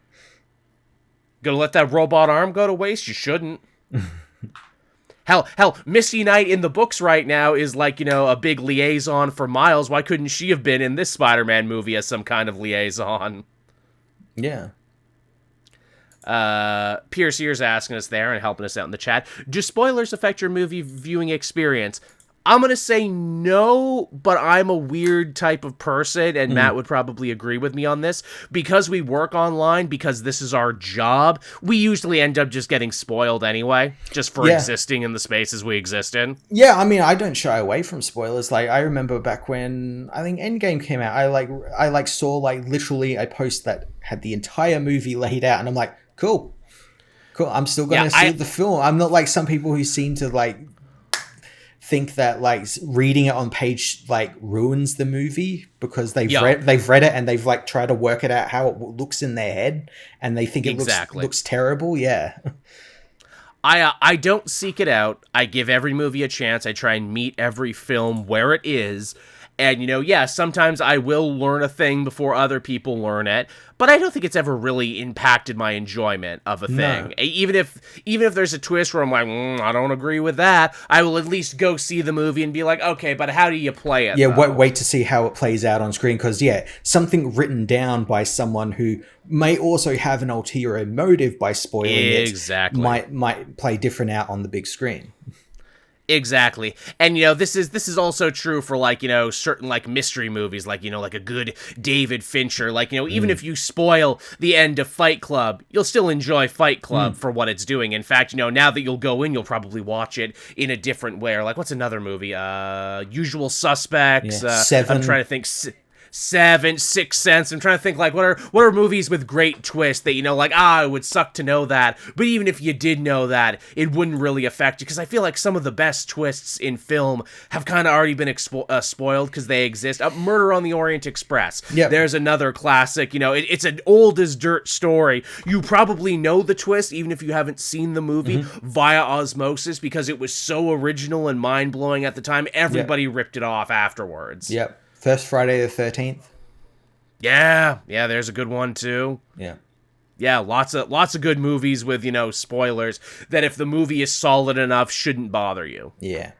Gonna let that robot arm go to waste? You shouldn't. Hell, Misty Knight in the books right now is like, a big liaison for Miles. Why couldn't she have been in this Spider-Man movie as some kind of liaison? Yeah. Pierce Ears asking us there and helping us out in the chat. Do spoilers affect your movie viewing experience? I'm going to say no, but I'm a weird type of person, and Matt would probably agree with me on this. Because we work online, because this is our job, we usually end up just getting spoiled anyway, just for existing in the spaces we exist in. Yeah, I mean, I don't shy away from spoilers. Like, I remember back when, I think Endgame came out, I saw, literally a post that had the entire movie laid out, and I'm like, cool. I'm still going to see the film. I'm not like some people who seem to, think that reading it on page ruins the movie, because they've read it and they've tried to work it out how it looks in their head, and they think it looks terrible. Yeah. I don't seek it out. I give every movie a chance. I try and meet every film where it is. And, sometimes I will learn a thing before other people learn it, but I don't think it's ever really impacted my enjoyment of a thing. No. Even if there's a twist where I'm like, I don't agree with that, I will at least go see the movie and be like, okay, but how do you play it? Yeah, wait to see how it plays out on screen, because, something written down by someone who may also have an ulterior motive by spoiling it might play different out on the big screen. Exactly. And, this is also true for, certain, mystery movies, like a good David Fincher. Even if you spoil the end of Fight Club, you'll still enjoy Fight Club for what it's doing. In fact, now that you'll go in, you'll probably watch it in a different way. Or, what's another movie? Usual Suspects. Seven. I'm trying to think. Seven, Sixth Sense. I'm trying to think, like, what are movies with great twists that, like, it would suck to know that. But even if you did know that, it wouldn't really affect you. Because I feel like some of the best twists in film have kind of already been spoiled because they exist. Murder on the Orient Express. Yep. There's another classic. It's an old as dirt story. You probably know the twist, even if you haven't seen the movie, via osmosis, because it was so original and mind-blowing at the time. Everybody ripped it off afterwards. Yep. First Friday the 13th. Yeah, there's a good one too. Yeah, lots of good movies with, spoilers that if the movie is solid enough shouldn't bother you. Yeah.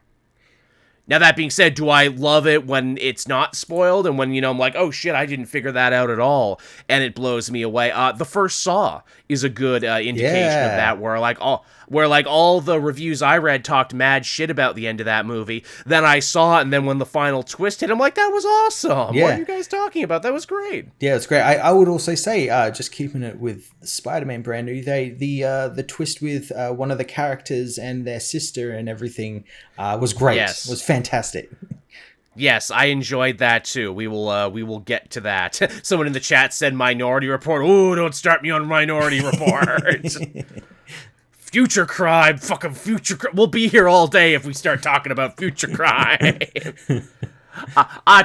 Now, that being said, do I love it when it's not spoiled and when, I'm like, oh shit, I didn't figure that out at all, and it blows me away? The first Saw is a good indication of that, where all the reviews I read talked mad shit about the end of that movie. Then I saw it, and then when the final twist hit, I'm like, that was awesome. Yeah. What are you guys talking about? That was great. Yeah, it's great. I would also say, just keeping it with Spider-Man Brand New Day, the twist with one of the characters and their sister and everything was great. Yes. Was fantastic. Yes, I enjoyed that too. We will get to that. Someone in the chat said Minority Report. Ooh, don't start me on Minority Report. Future crime, fucking future crime. We'll be here all day if we start talking about future crime.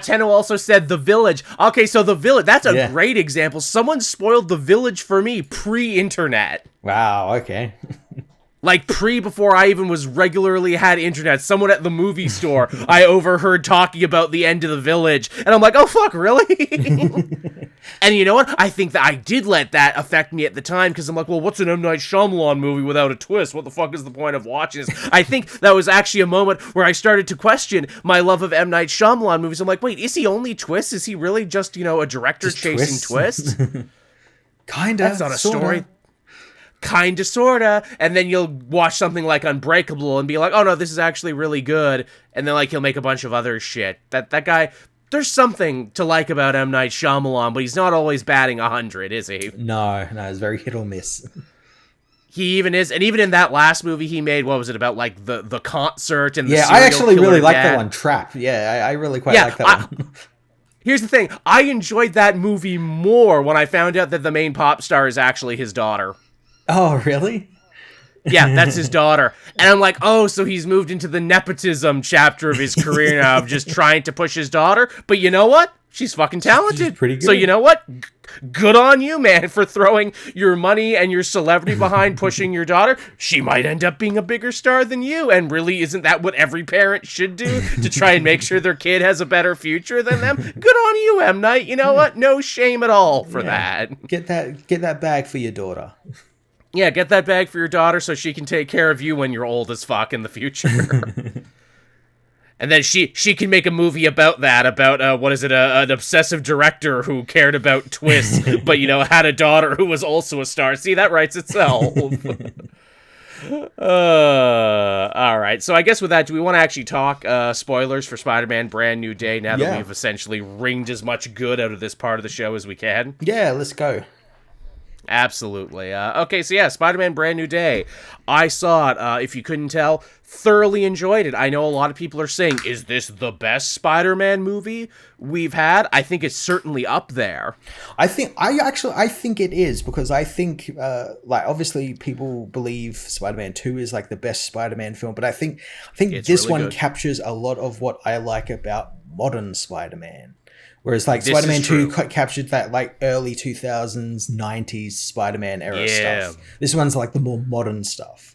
Tenno also said The Village. Okay, so The Village, that's a great example. Someone spoiled The Village for me pre-internet. Wow, okay. Like before I even was regularly had internet, someone at the movie store I overheard talking about the end of The Village, and I'm like, oh fuck, really? And you know what? I think that I did let that affect me at the time, because I'm like, well, what's an M. Night Shyamalan movie without a twist? What the fuck is the point of watching this? I think that was actually a moment where I started to question my love of M. Night Shyamalan movies. I'm like, wait, is he only twists? Is he really just, a director just chasing twists? Kinda. That's not a story. Kinda, sorta. And then you'll watch something like Unbreakable and be like, oh no, this is actually really good. And then he'll make a bunch of other shit. That guy, there's something to like about M. Night Shyamalan, but he's not always batting 100, is he? No, it's very hit or miss. He even is, and even in that last movie he made, what was it about, the concert and the serial I actually really like dad? that one, Trap. Yeah, I really quite like that one. Here's the thing, I enjoyed that movie more when I found out that the main pop star is actually his daughter. Oh, really? Yeah, that's his daughter. And I'm like, oh, so he's moved into the nepotism chapter of his career now of just trying to push his daughter. But you know what? She's fucking talented. She's pretty good. So you know what? Good on you, man, for throwing your money and your celebrity behind pushing your daughter. She might end up being a bigger star than you. And really, isn't that what every parent should do to try and make sure their kid has a better future than them? Good on you, M. Night. You know what? No shame at all for that. Get that bag for your daughter. Yeah, get that bag for your daughter so she can take care of you when you're old as fuck in the future. And then she can make a movie about that, about, an obsessive director who cared about twists, but, had a daughter who was also a star. See, that writes itself. All right, so I guess with that, do we want to actually talk spoilers for Spider-Man Brand New Day now that we've essentially wringed as much good out of this part of the show as we can? Yeah, let's go. Absolutely. Okay, so yeah, Spider-Man Brand New Day. I saw it, if you couldn't tell, thoroughly enjoyed it. I know a lot of people are saying, is this the best Spider-Man movie we've had? I think it's certainly up there. I think it is, because I think, obviously people believe Spider-Man 2 is the best Spider-Man film, but I think it's this really one good. Captures a lot of what I like about modern Spider-Man. Whereas Spider-Man 2 captured that early 2000s, 90s Spider-Man era stuff. This one's the more modern stuff.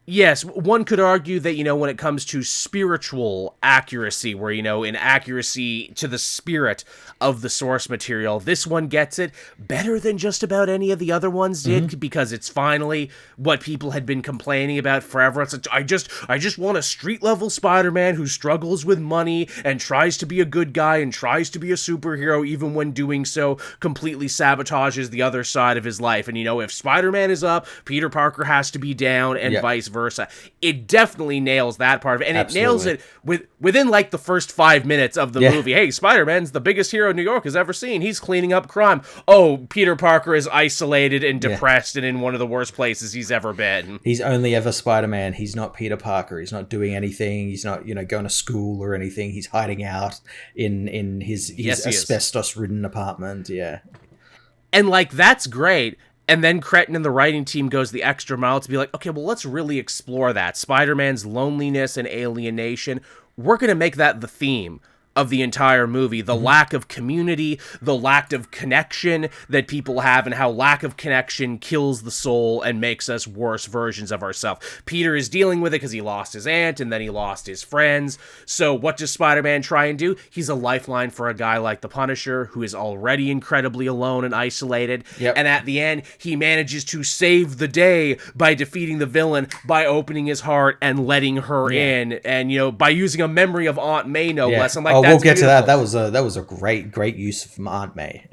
Yes, one could argue that, when it comes to spiritual accuracy, where, in accuracy to the spirit of the source material, this one gets it better than just about any of the other ones did, because it's finally what people had been complaining about forever. It's I just want a street-level Spider-Man who struggles with money and tries to be a good guy and tries to be a superhero, even when doing so completely sabotages the other side of his life. And, if Spider-Man is up, Peter Parker has to be down, and vice versa. versa. It definitely nails that part of it, and Absolutely. it nails it within like the first 5 minutes of the movie. Hey, Spider-Man's the biggest hero New York has ever seen. He's cleaning up crime. Oh, Peter Parker is isolated and depressed and in one of the worst places he's ever been. He's only ever Spider-Man. He's not Peter Parker. He's not doing anything. He's not, going to school or anything. He's hiding out in his asbestos-ridden apartment. Yeah. And like, that's great. And then Cretton and the writing team goes the extra mile to be like, okay, well, let's really explore that. Spider-Man's loneliness and alienation. We're going to make that the theme of the entire movie. The lack of community, the lack of connection that people have, and how lack of connection kills the soul and makes us worse versions of ourselves. Peter is dealing with it because he lost his aunt and then he lost his friends. So what does Spider-Man try and do? He's a lifeline for a guy like the Punisher, who is already incredibly alone and isolated. Yep. And at the end, he manages to save the day by defeating the villain, by opening his heart and letting her in, and by using a memory of Aunt May, no less. I'm like, we'll get beautiful. to that. That was a great use of Aunt May.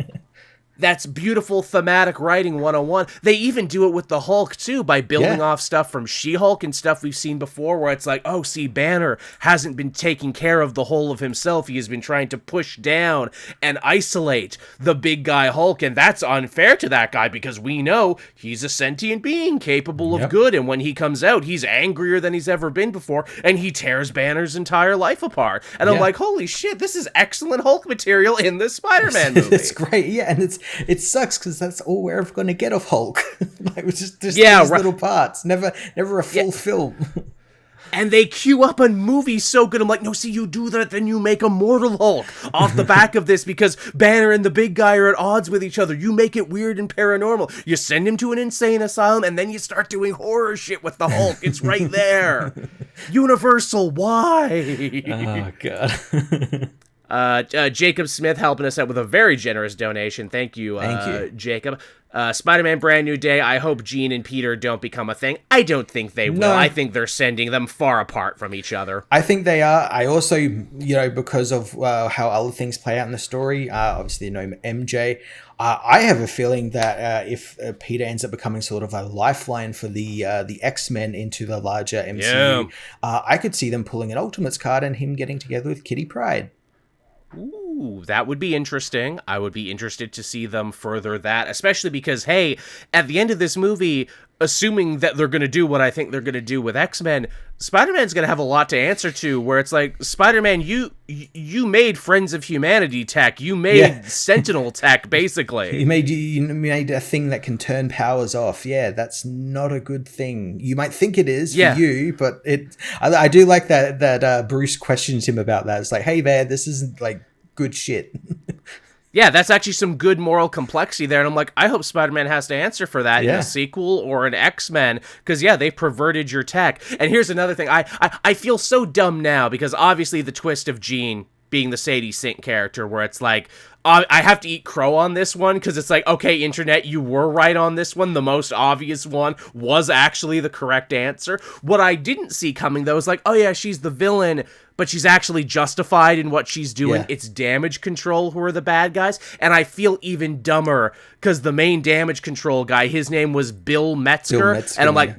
That's beautiful thematic writing 101. They even do it with the Hulk, too, by building off stuff from She-Hulk and stuff we've seen before, where it's like, oh, see, Banner hasn't been taking care of the whole of himself. He has been trying to push down and isolate the big guy Hulk, and that's unfair to that guy, because we know he's a sentient being capable of good, and when he comes out, he's angrier than he's ever been before, and he tears Banner's entire life apart. And I'm like, holy shit, this is excellent Hulk material in this Spider-Man movie. It's great, and it sucks because that's all we're ever going to get of Hulk. Like, just these little parts, never a full film. And they queue up a movie so good. I'm like, no, see, you do that, then you make Immortal Hulk off the back of this, because Banner and the big guy are at odds with each other. You make it weird and paranormal. You send him to an insane asylum, and then you start doing horror shit with the Hulk. It's right there. Universal, why? Oh, God. Jacob Smith helping us out with a very generous donation. Thank you, Jacob. Spider-Man Brand New Day. I hope Jean and Peter don't become a thing. I don't think they will. No. I think they're sending them far apart from each other. I think they are. I also, because of how other things play out in the story, obviously, MJ, I have a feeling that if Peter ends up becoming sort of a lifeline for the X-Men into the larger MCU, I could see them pulling an Ultimates card and him getting together with Kitty Pryde. Ooh, that would be interesting. I would be interested to see them further that, especially because, hey, at the end of this movie, assuming that they're going to do what I think they're going to do with X-Men, Spider-Man's going to have a lot to answer to, where it's like, Spider-Man, you made Friends of Humanity tech. You made Sentinel tech, basically. You made a thing that can turn powers off. Yeah, that's not a good thing. You might think it is for you, but I do like that Bruce questions him about that. It's like, hey there, this isn't like good shit. Yeah, that's actually some good moral complexity there. And I'm like, I hope Spider-Man has to answer for that in a sequel or an X-Men. Because, they perverted your tech. And here's another thing. I feel so dumb now, because obviously the twist of Jean being the Sadie Sink character, where it's like, I have to eat crow on this one, because it's like, okay, Internet, you were right on this one. The most obvious one was actually the correct answer. What I didn't see coming, though, is like, oh yeah, she's the villain, but she's actually justified in what she's doing. It's Damage Control who are the bad guys. And I feel even dumber, because the main Damage Control guy, his name was Bill Metzger. And I'm like,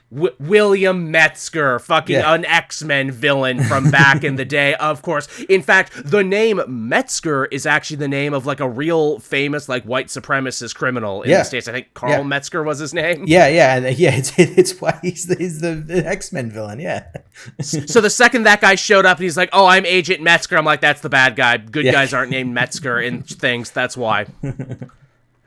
William Metzger, an X-Men villain from back in the day, of course. In fact, the name Metzger is actually the name of like a real famous like white supremacist criminal in the States. I think Carl Metzger was his name. It's why he's the X-Men villain. So the second that guy showed up and he's like, oh, I'm Agent Metzger, I'm like, that's the bad guy. Good guys aren't named Metzger in things. That's why.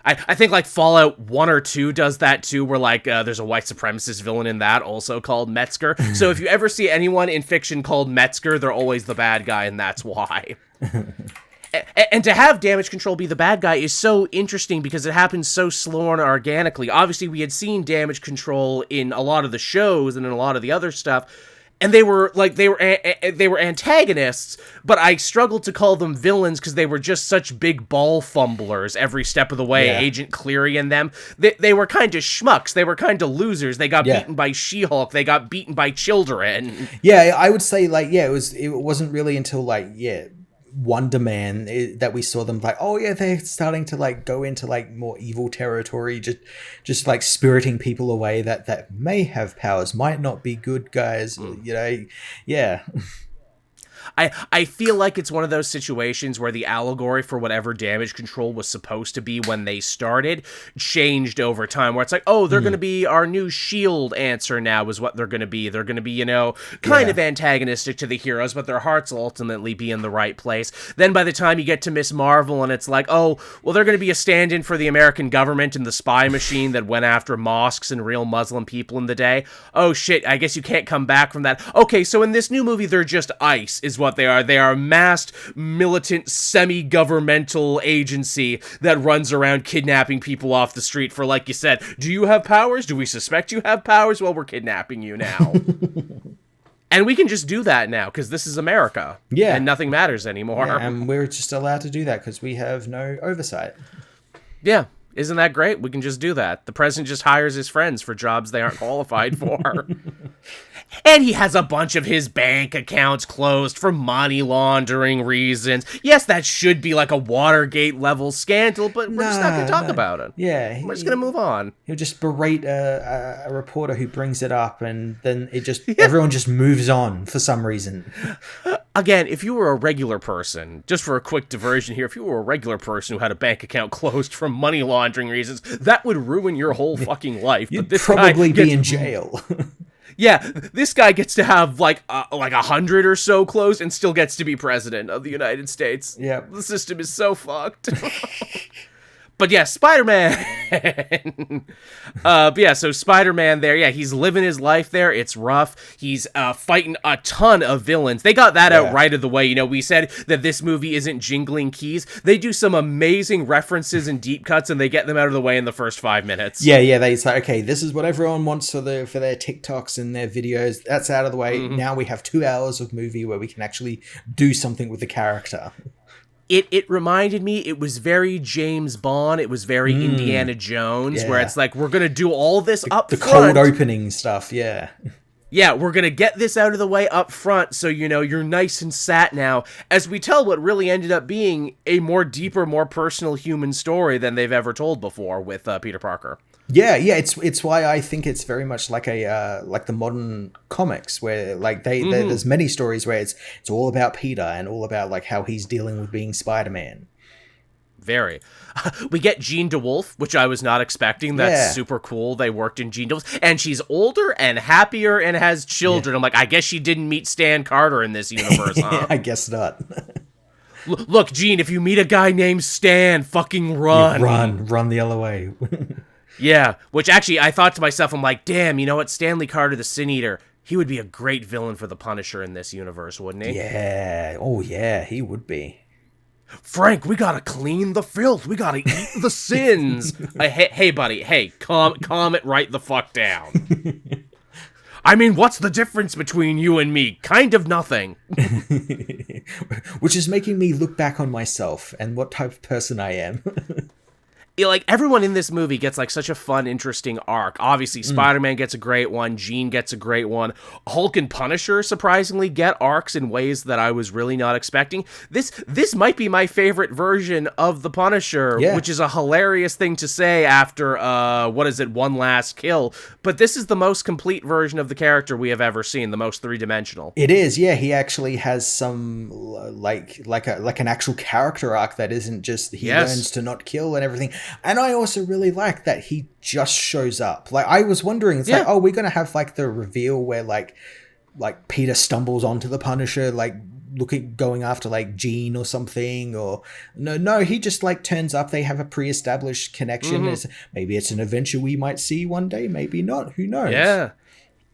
I think like Fallout 1 or 2 does that too, where like there's a white supremacist villain in that also called Metzger. So if you ever see anyone in fiction called Metzger, they're always the bad guy, and that's why. And to have Damage Control be the bad guy is so interesting, because it happens so slow and organically. Obviously, we had seen Damage Control in a lot of the shows and in a lot of the other stuff, and they were antagonists, but I struggled to call them villains because they were just such big ball fumblers every step of the way. Agent Cleary and them, they were kind of schmucks. They were kind of losers. They got beaten by She-Hulk. They got beaten by children. Yeah, I would say like it wasn't really until like Wonder Man that we saw them like, oh yeah, they're starting to like go into like more evil territory, just like spiriting people away that may have powers, might not be good guys, you know. Yeah. I feel like it's one of those situations where the allegory for whatever damage control was supposed to be when they started changed over time, where it's like, oh, they're going to be our new S.H.I.E.L.D. answer now is what they're going to be. They're going to be, you know, kind of antagonistic to the heroes, but their hearts will ultimately be in the right place. Then by the time you get to Miss Marvel and it's like, oh, well, they're going to be a stand-in for the American government and the spy machine that went after mosques and real Muslim people in the day. Oh, shit, I guess you can't come back from that. Okay, so in this new movie, they're just ICE, is what they are. They are a masked, militant, semi-governmental agency that runs around kidnapping people off the street for, like you said, do you have powers? Do we suspect you have powers? Well, we're kidnapping you now. And we can just do that now, because this is America. Yeah. And nothing matters anymore. Yeah, and we're just allowed to do that because we have no oversight. Yeah. Isn't that great? We can just do that. The president just hires his friends for jobs they aren't qualified for. And he has a bunch of his bank accounts closed for money laundering reasons. Yes, that should be like a Watergate level scandal, but we're just not going to talk about it. Yeah. We're just going to move on. He'll just berate a reporter who brings it up, and then everyone just moves on for some reason. Again, if you were a regular person, just for a quick diversion here, if you were a regular person who had a bank account closed for money laundering reasons, that would ruin your whole fucking life. You'd probably be in jail. Yeah, this guy gets to have like 100 or so closed and still gets to be president of the United States. Yeah. The system is so fucked. But yeah, Spider-Man. But yeah, so Spider-Man there, yeah, he's living his life there. It's rough. He's fighting a ton of villains. They got that out right of the way. You know, we said that this movie isn't jingling keys. They do some amazing references and deep cuts, and they get them out of the way in the first 5 minutes. Yeah, they say, okay, this is what everyone wants for their TikToks and their videos. That's out of the way. Now we have 2 hours of movie where we can actually do something with the character. It reminded me, it was very James Bond, it was very Indiana Jones, where it's like, we're going to do all this up front. The cold opening stuff, yeah. Yeah, we're going to get this out of the way up front, so, you know, you're nice and sat now, as we tell what really ended up being a more deeper, more personal human story than they've ever told before with Peter Parker. Yeah, it's why I think it's very much like like the modern comics where like there's many stories where it's all about Peter and all about like how he's dealing with being Spider-Man. Very. We get Jean DeWolf, which I was not expecting. That's super cool. They worked in Jean DeWolf, and she's older and happier and has children. I'm like, I guess she didn't meet Stan Carter in this universe, huh? I guess not. Look, Jean, if you meet a guy named Stan, fucking run. Run the other way. Yeah, which actually I thought to myself, I'm like, damn, you know what? Stanley Carter, the Sin Eater, he would be a great villain for the Punisher in this universe, wouldn't he? Yeah. Oh, yeah, he would be. Frank, we gotta clean the filth. We gotta eat the sins. Hey, buddy. Hey, calm it right the fuck down. I mean, what's the difference between you and me? Kind of nothing. Which is making me look back on myself and what type of person I am. Like, everyone in this movie gets, like, such a fun, interesting arc. Obviously, Spider-Man gets a great one. Jean gets a great one. Hulk and Punisher, surprisingly, get arcs in ways that I was really not expecting. This might be my favorite version of the Punisher, which is a hilarious thing to say after, One Last Kill. But this is the most complete version of the character we have ever seen, the most three-dimensional. It is, yeah. He actually has some, like an actual character arc that isn't just he learns to not kill and everything. And I also really like that he just shows up. Like, I was wondering, it's like, oh, we're going to have, like, the reveal where, like Peter stumbles onto the Punisher, like, going after, like, Jean or something, or... No, he just, like, turns up. They have a pre-established connection. Maybe it's an adventure we might see one day, maybe not. Who knows? Yeah.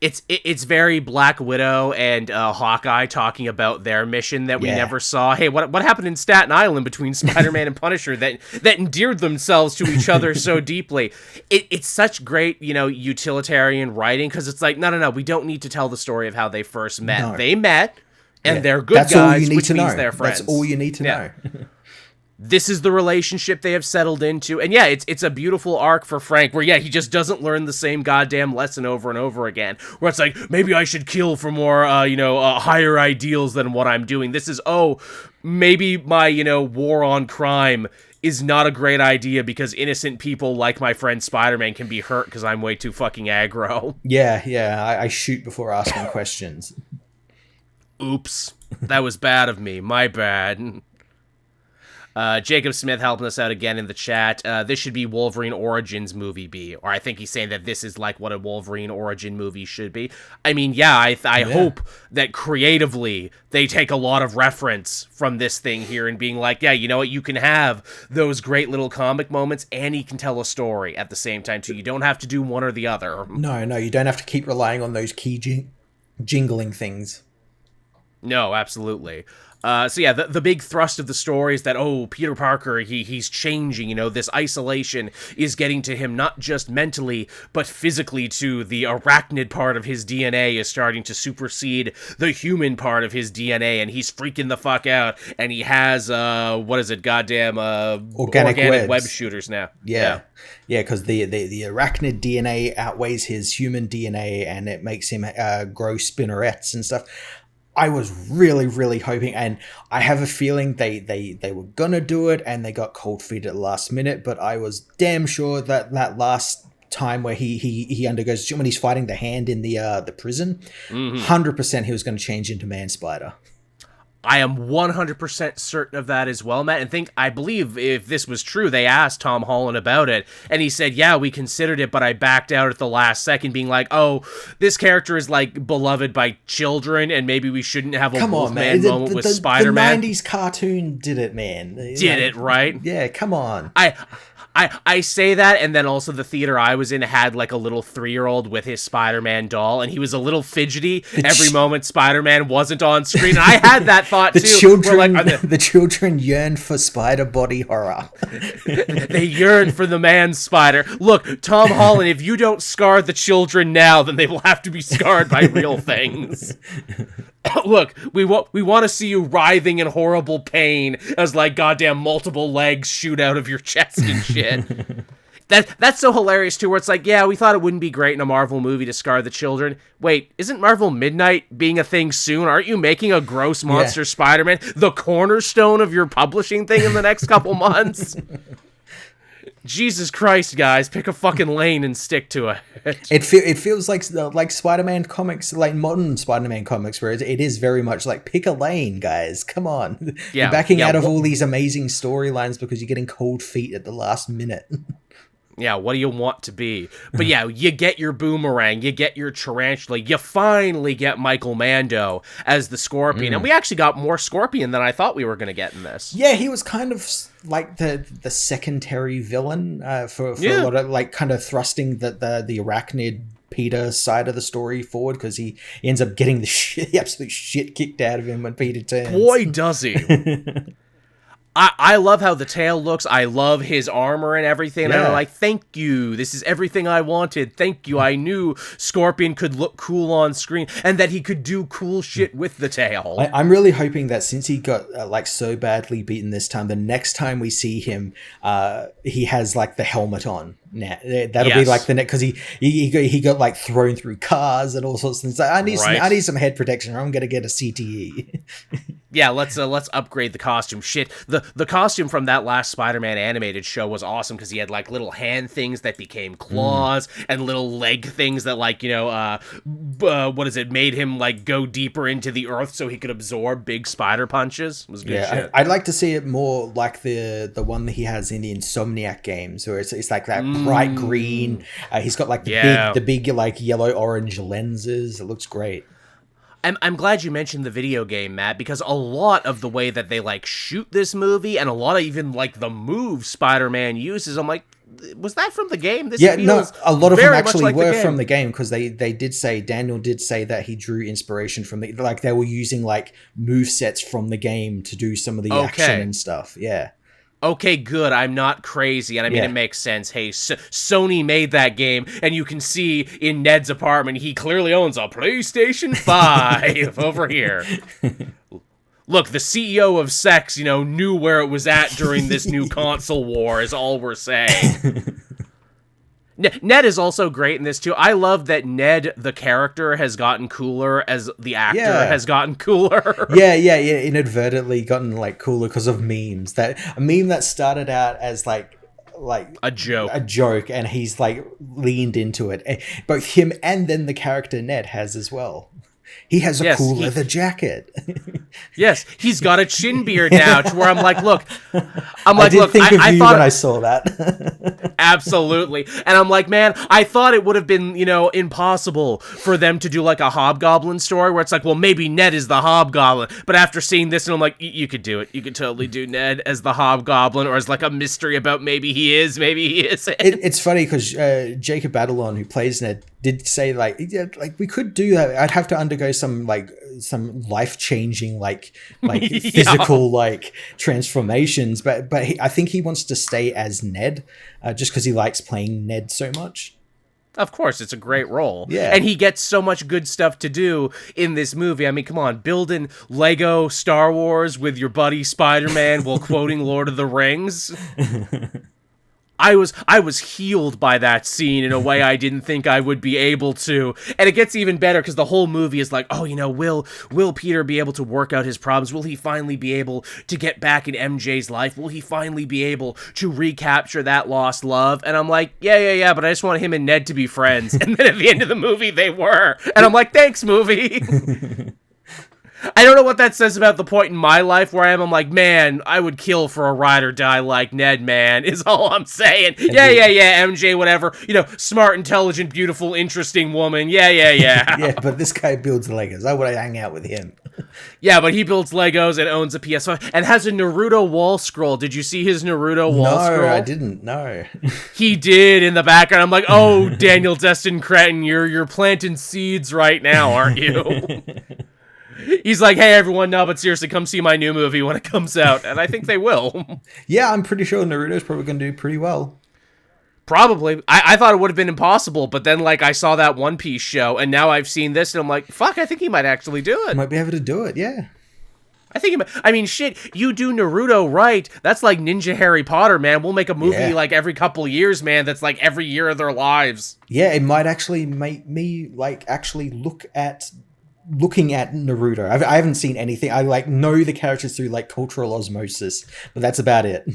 It's very Black Widow and Hawkeye talking about their mission that we never saw. Hey, what happened in Staten Island between Spider-Man and Punisher that endeared themselves to each other so deeply? It's such great, utilitarian writing, because it's like, no, we don't need to tell the story of how they first met. No. They met, and they're good guys, which means they're friends. That's all you need to know. this is the relationship they have settled into. And yeah, it's a beautiful arc for Frank where, yeah, he just doesn't learn the same goddamn lesson over and over again. Where it's like, maybe I should kill for more, higher ideals than what I'm doing. This is, maybe my, war on crime is not a great idea because innocent people like my friend Spider-Man can be hurt because I'm way too fucking aggro. Yeah, I shoot before asking questions. Oops. That was bad of me. My bad. Jacob Smith helping us out again in the chat. This should be Wolverine Origins movie B. Or I think he's saying that this is like what a Wolverine origin movie should be. I mean, yeah, I hope that creatively they take a lot of reference from this thing here and being like, yeah, you know what? You can have those great little comic moments and he can tell a story at the same time too. You don't have to do one or the other. No, you don't have to keep relying on those key jingling things. No, absolutely. So yeah, the big thrust of the story is that, Peter Parker, he's changing, this isolation is getting to him not just mentally, but physically too. The arachnid part of his DNA is starting to supersede the human part of his DNA, and he's freaking the fuck out, and he has, organic web shooters now. Yeah, because the arachnid DNA outweighs his human DNA, and it makes him grow spinnerets and stuff. I was really, really hoping, and I have a feeling they were gonna do it, and they got cold feet at the last minute. But I was damn sure that last time where he undergoes, when he's fighting the Hand in the prison, 100% he was going to change into Man Spider. I am 100% certain of that as well, Matt. And I believe if this was true, they asked Tom Holland about it, and he said, yeah, we considered it, but I backed out at the last second, being like, this character is, like, beloved by children, and maybe we shouldn't have a Wolfman moment with Spider-Man. The 90s cartoon did it, man. Did it, right? Yeah, come on. I say that, and then also the theater I was in had like a little 3-year-old with his Spider-Man doll, and he was a little fidgety every moment Spider-Man wasn't on screen. And I had that thought too. The children yearned for spider body horror. They yearned for the man spider. Look, Tom Holland, if you don't scar the children now, then they will have to be scarred by real things. Look, we want to see you writhing in horrible pain as like goddamn multiple legs shoot out of your chest and shit. That's so hilarious too, where it's like, yeah, we thought it wouldn't be great in a Marvel movie to scar the children. Wait, isn't Marvel Midnight being a thing soon? Aren't you making a gross monster Spider-Man the cornerstone of your publishing thing in the next couple months? Jesus Christ, guys, pick a fucking lane and stick to it. It feels like Spider-Man comics, like modern Spider-Man comics, where it is very much like, pick a lane, guys. Come on. Yeah, you're backing out of all these amazing storylines because you're getting cold feet at the last minute. Yeah, what do you want to be? But yeah, you get your Boomerang, you get your Tarantula, you finally get Michael Mando as the Scorpion, and we actually got more Scorpion than I thought we were going to get in this. Yeah, he was kind of like the secondary villain for a lot of, like, kind of thrusting the arachnid Peter side of the story forward, because he ends up getting the absolute shit kicked out of him when Peter turns. Boy, does he. I love how the tail looks. I love his armor and everything. Yeah. And I'm like, thank you. This is everything I wanted. Thank you. I knew Scorpion could look cool on screen and that he could do cool shit with the tail. I'm really hoping that since he got so badly beaten this time, the next time we see him, he has like the helmet on. Nah, that'll be like the next, because he got like thrown through cars and all sorts of things. I need some head protection, or I'm gonna get a CTE. Yeah, let's upgrade the costume. Shit, the costume from that last Spider-Man animated show was awesome because he had like little hand things that became claws and little leg things that like made him like go deeper into the earth so he could absorb big spider punches. It was good shit. I'd like to see it more like the one that he has in the Insomniac games, where it's like that bright green. He's got like the big like yellow orange lenses. It looks great. I'm glad you mentioned the video game, Matt, because a lot of the way that they like shoot this movie and a lot of even like the moves Spider-Man uses, I'm like, was that from the game? A lot of them actually were from the game, because they did say, Daniel did say that he drew inspiration from like they were using like move sets from the game to do some of the action and stuff. Yeah. Okay, good. I'm not crazy. And I mean, it makes sense. Hey, Sony made that game, and you can see in Ned's apartment, he clearly owns a PlayStation 5 over here. Look, the CEO of sex, knew where it was at during this new console war, is all we're saying. Ned is also great in this, too. I love that Ned, the character, has gotten cooler as the actor has gotten cooler. Yeah, inadvertently gotten, like, cooler because of memes. A meme that started out as, like a joke, and he's, like, leaned into it. Both him and then the character Ned has as well. He has a cool leather jacket. Yes, he's got a chin beard now, to where I'm like, I did think of you when I saw that. Absolutely. And I'm like, man, I thought it would have been, impossible for them to do like a Hobgoblin story where it's like, well, maybe Ned is the Hobgoblin. But after seeing this, and I'm like, you could do it. You could totally do Ned as the Hobgoblin, or as like a mystery about maybe he is, maybe he isn't. It's funny because Jacob Batalon, who plays Ned, did say like we could do that. I'd have to undergo some life-changing physical transformations, but I think he wants to stay as Ned just because he likes playing Ned so much. Of course, it's a great role. Yeah. And he gets so much good stuff to do in this movie. I mean, come on, building Lego Star Wars with your buddy Spider-Man while quoting Lord of the Rings. I was healed by that scene in a way I didn't think I would be able to. And it gets even better because the whole movie is like, will Peter be able to work out his problems? Will he finally be able to get back in MJ's life? Will he finally be able to recapture that lost love? And I'm like, yeah, but I just want him and Ned to be friends. And then at the end of the movie, they were. And I'm like, thanks, movie. I don't know what that says about the point in my life where I'm like, man, I would kill for a ride or die like Ned, man, is all I'm saying. Yeah, MJ, whatever. Smart, intelligent, beautiful, interesting woman. Yeah. Yeah, but this guy builds Legos. I would hang out with him. Yeah, but he builds Legos and owns a PS5 and has a Naruto wall scroll. Did you see his Naruto wall scroll? No, I didn't. No. He did in the background. I'm like, oh, Daniel Destin Cretton, you're planting seeds right now, aren't you? He's like, hey, everyone, no, but seriously, come see my new movie when it comes out. And I think they will. Yeah, I'm pretty sure Naruto's probably going to do pretty well. Probably. I thought it would have been impossible, but then, I saw that One Piece show, and now I've seen this, and I'm like, fuck, I think he might actually do it. Might be able to do it, yeah. I think he might. I mean, shit, you do Naruto right, that's like Ninja Harry Potter, man. We'll make a movie, every couple years, man, that's like every year of their lives. Yeah, it might actually make me, actually looking at Naruto. I haven't seen anything. I know the characters through cultural osmosis, but that's about it.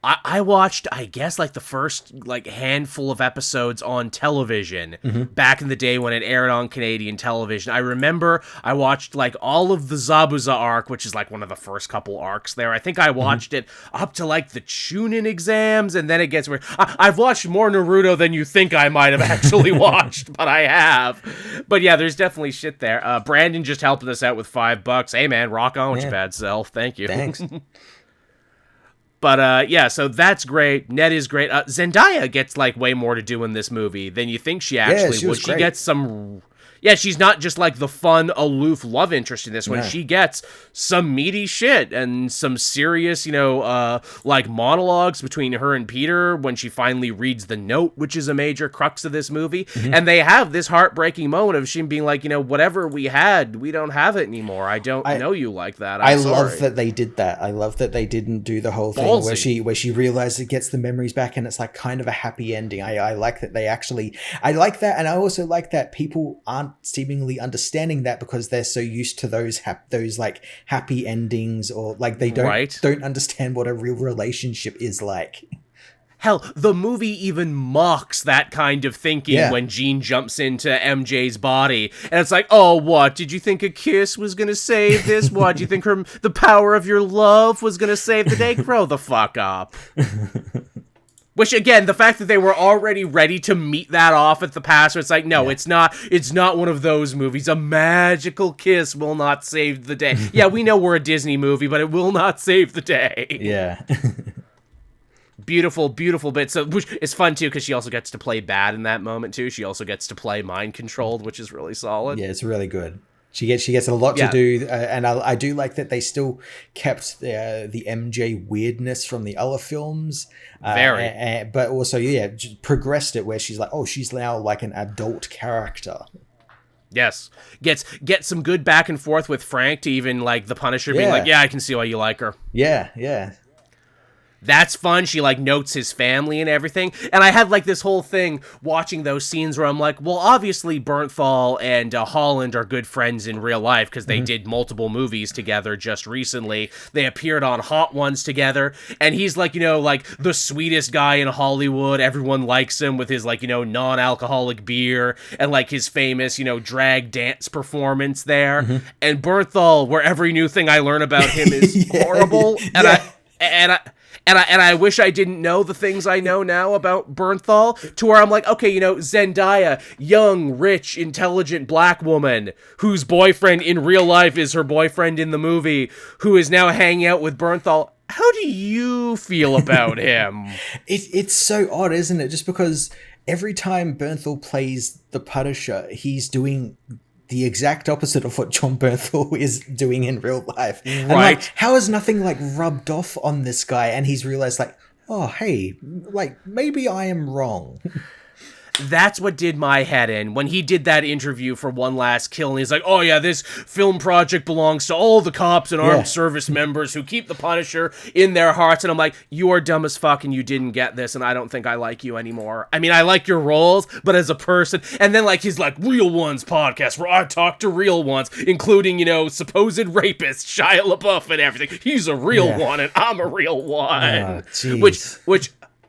I watched, I guess, the first, handful of episodes on television back in the day when it aired on Canadian television. I remember I watched, all of the Zabuza arc, which is, one of the first couple arcs there. I think I watched it up to, the Chunin exams, and then it gets weird. I've watched more Naruto than you think I might have actually watched, but I have. But, yeah, there's definitely shit there. Brandon just helping us out with $5. Hey, man, rock on with your bad self. Thank you. Thanks. But, so that's great. Ned is great. Zendaya gets, way more to do in this movie than you think she actually would. She gets some... Yeah, she's not just, the fun, aloof love interest in this one. No. She gets some meaty shit and some serious, monologues between her and Peter when she finally reads the note, which is a major crux of this movie. Mm-hmm. And they have this heartbreaking moment of she being like, whatever we had, we don't have it anymore. I don't know you like that. I love that they did that. I love that they didn't do the whole thing where she realizes it gets the memories back and it's kind of a happy ending. I like that they actually... I like that, and I also like that people aren't seemingly understanding that because they're so used to those happy endings, or they don't understand what a real relationship is like. Hell, the movie even mocks that kind of thinking when Jean jumps into MJ's body. And it's like, oh, what? Did you think a kiss was going to save this? What? Do you think the power of your love was going to save the day? Grow the fuck up. Which, again, the fact that they were already ready to meet that off at the pass, where it's like, no, it's not one of those movies. A magical kiss will not save the day. Yeah, we know we're a Disney movie, but it will not save the day. Yeah. Beautiful, beautiful bit. So, which is fun, too, because she also gets to play bad in that moment, too. She also gets to play mind-controlled, which is really solid. Yeah, it's really good. She gets a lot to do, and I do like that they still kept the MJ weirdness from the other films. But also, progressed it where she's like, oh, she's now an adult character. Yes. Get some good back and forth with Frank to even, like, the Punisher being like, yeah, I can see why you like her. Yeah. That's fun. She, like, notes his family and everything. And I had, like, this whole thing watching those scenes where I'm like, well, obviously Bernthal and Holland are good friends in real life because they did multiple movies together just recently. They appeared on Hot Ones together. And he's, like, like, the sweetest guy in Hollywood. Everyone likes him with his, like, non-alcoholic beer and, like, his famous, drag dance performance there. And Bernthal, where every new thing I learn about him is horrible. And I wish I didn't know the things I know now about Bernthal, to where I'm like, okay, Zendaya, young, rich, intelligent black woman whose boyfriend in real life is her boyfriend in the movie, who is now hanging out with Bernthal. How do you feel about him? It's so odd, isn't it? Just because every time Bernthal plays the Punisher, he's doing the exact opposite of what John Bernthal is doing in real life. Right. And like, how has nothing like rubbed off on this guy and he's realized like, oh, hey, like maybe I am wrong. That's what did my head in when he did that interview for One Last Kill, and he's like, oh yeah, this film project belongs to all the cops and armed service members who keep the Punisher in their hearts. And I'm like, you are dumb as fuck and you didn't get this, and I don't think I like you anymore. I mean, I like your roles, but as a person. And then like he's like, Real Ones podcast where I talk to real ones, including, supposed rapist Shia LaBeouf and everything. He's a real one and I'm a real one.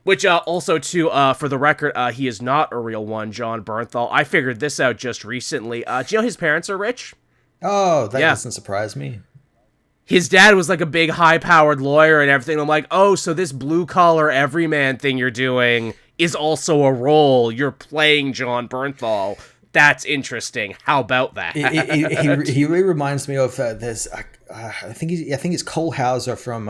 Which also, too, for the record, he is not a real one, John Bernthal. I figured this out just recently. Do you know his parents are rich? Oh, that doesn't surprise me. His dad was like a big, high-powered lawyer and everything. I'm like, oh, so this blue-collar everyman thing you're doing is also a role. You're playing John Bernthal. That's interesting. How about that? He really reminds me of there's I think it's Cole Hauser from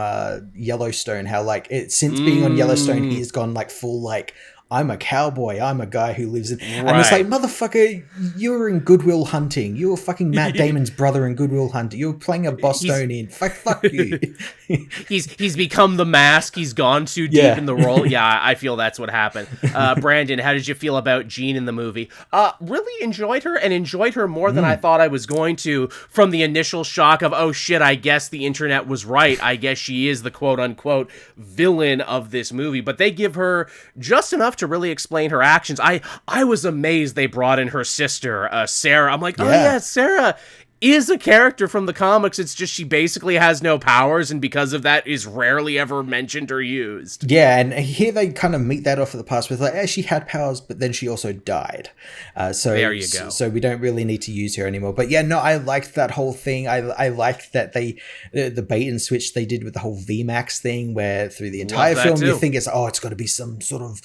Yellowstone. How like since being on Yellowstone, he's gone like full like, I'm a cowboy. I'm a guy who lives in... Right. And it's like, motherfucker, you were in Good Will Hunting. You were fucking Matt Damon's brother in Good Will Hunting. You were playing a Bostonian. Fuck you. He's become the Mask. He's gone too deep in the role. Yeah, I feel that's what happened. Brandon, how did you feel about Jean in the movie? Really enjoyed her, and enjoyed her more than I thought I was going to, from the initial shock of, oh shit, I guess the internet was right. I guess she is the quote-unquote villain of this movie. But they give her just enough to really explain her actions. I was amazed they brought in her sister, Sarah. I'm like, oh yeah, Sarah is a character from the comics. It's just she basically has no powers, and because of that is rarely ever mentioned or used. Yeah, and here they kind of meet that off at the past with like, she had powers, but then she also died. So there you go. So we don't really need to use her anymore. But yeah, no, I liked that whole thing. I liked that they the bait and switch they did with the whole VMAX thing, where through the entire film you think it's got to be some sort of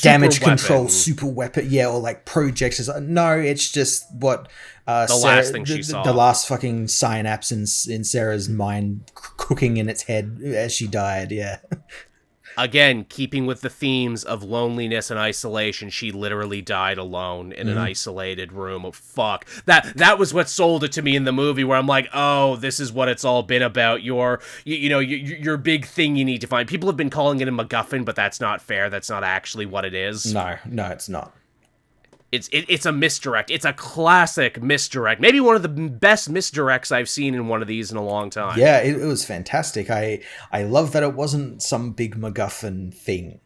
damage control super weapon, or like projectors. No, it's just what last thing she saw, the last fucking synapse in Sarah's mind cooking in its head as she died. Again, keeping with the themes of loneliness and isolation, she literally died alone in an isolated room. Oh, fuck. That was what sold it to me in the movie, where I'm like, oh, this is what it's all been about. Your big thing you need to find. People have been calling it a MacGuffin, but that's not fair. That's not actually what it is. No, it's not. It's a misdirect. It's a classic misdirect. Maybe one of the best misdirects I've seen in one of these in a long time. Yeah, it was fantastic. I love that it wasn't some big MacGuffin thing.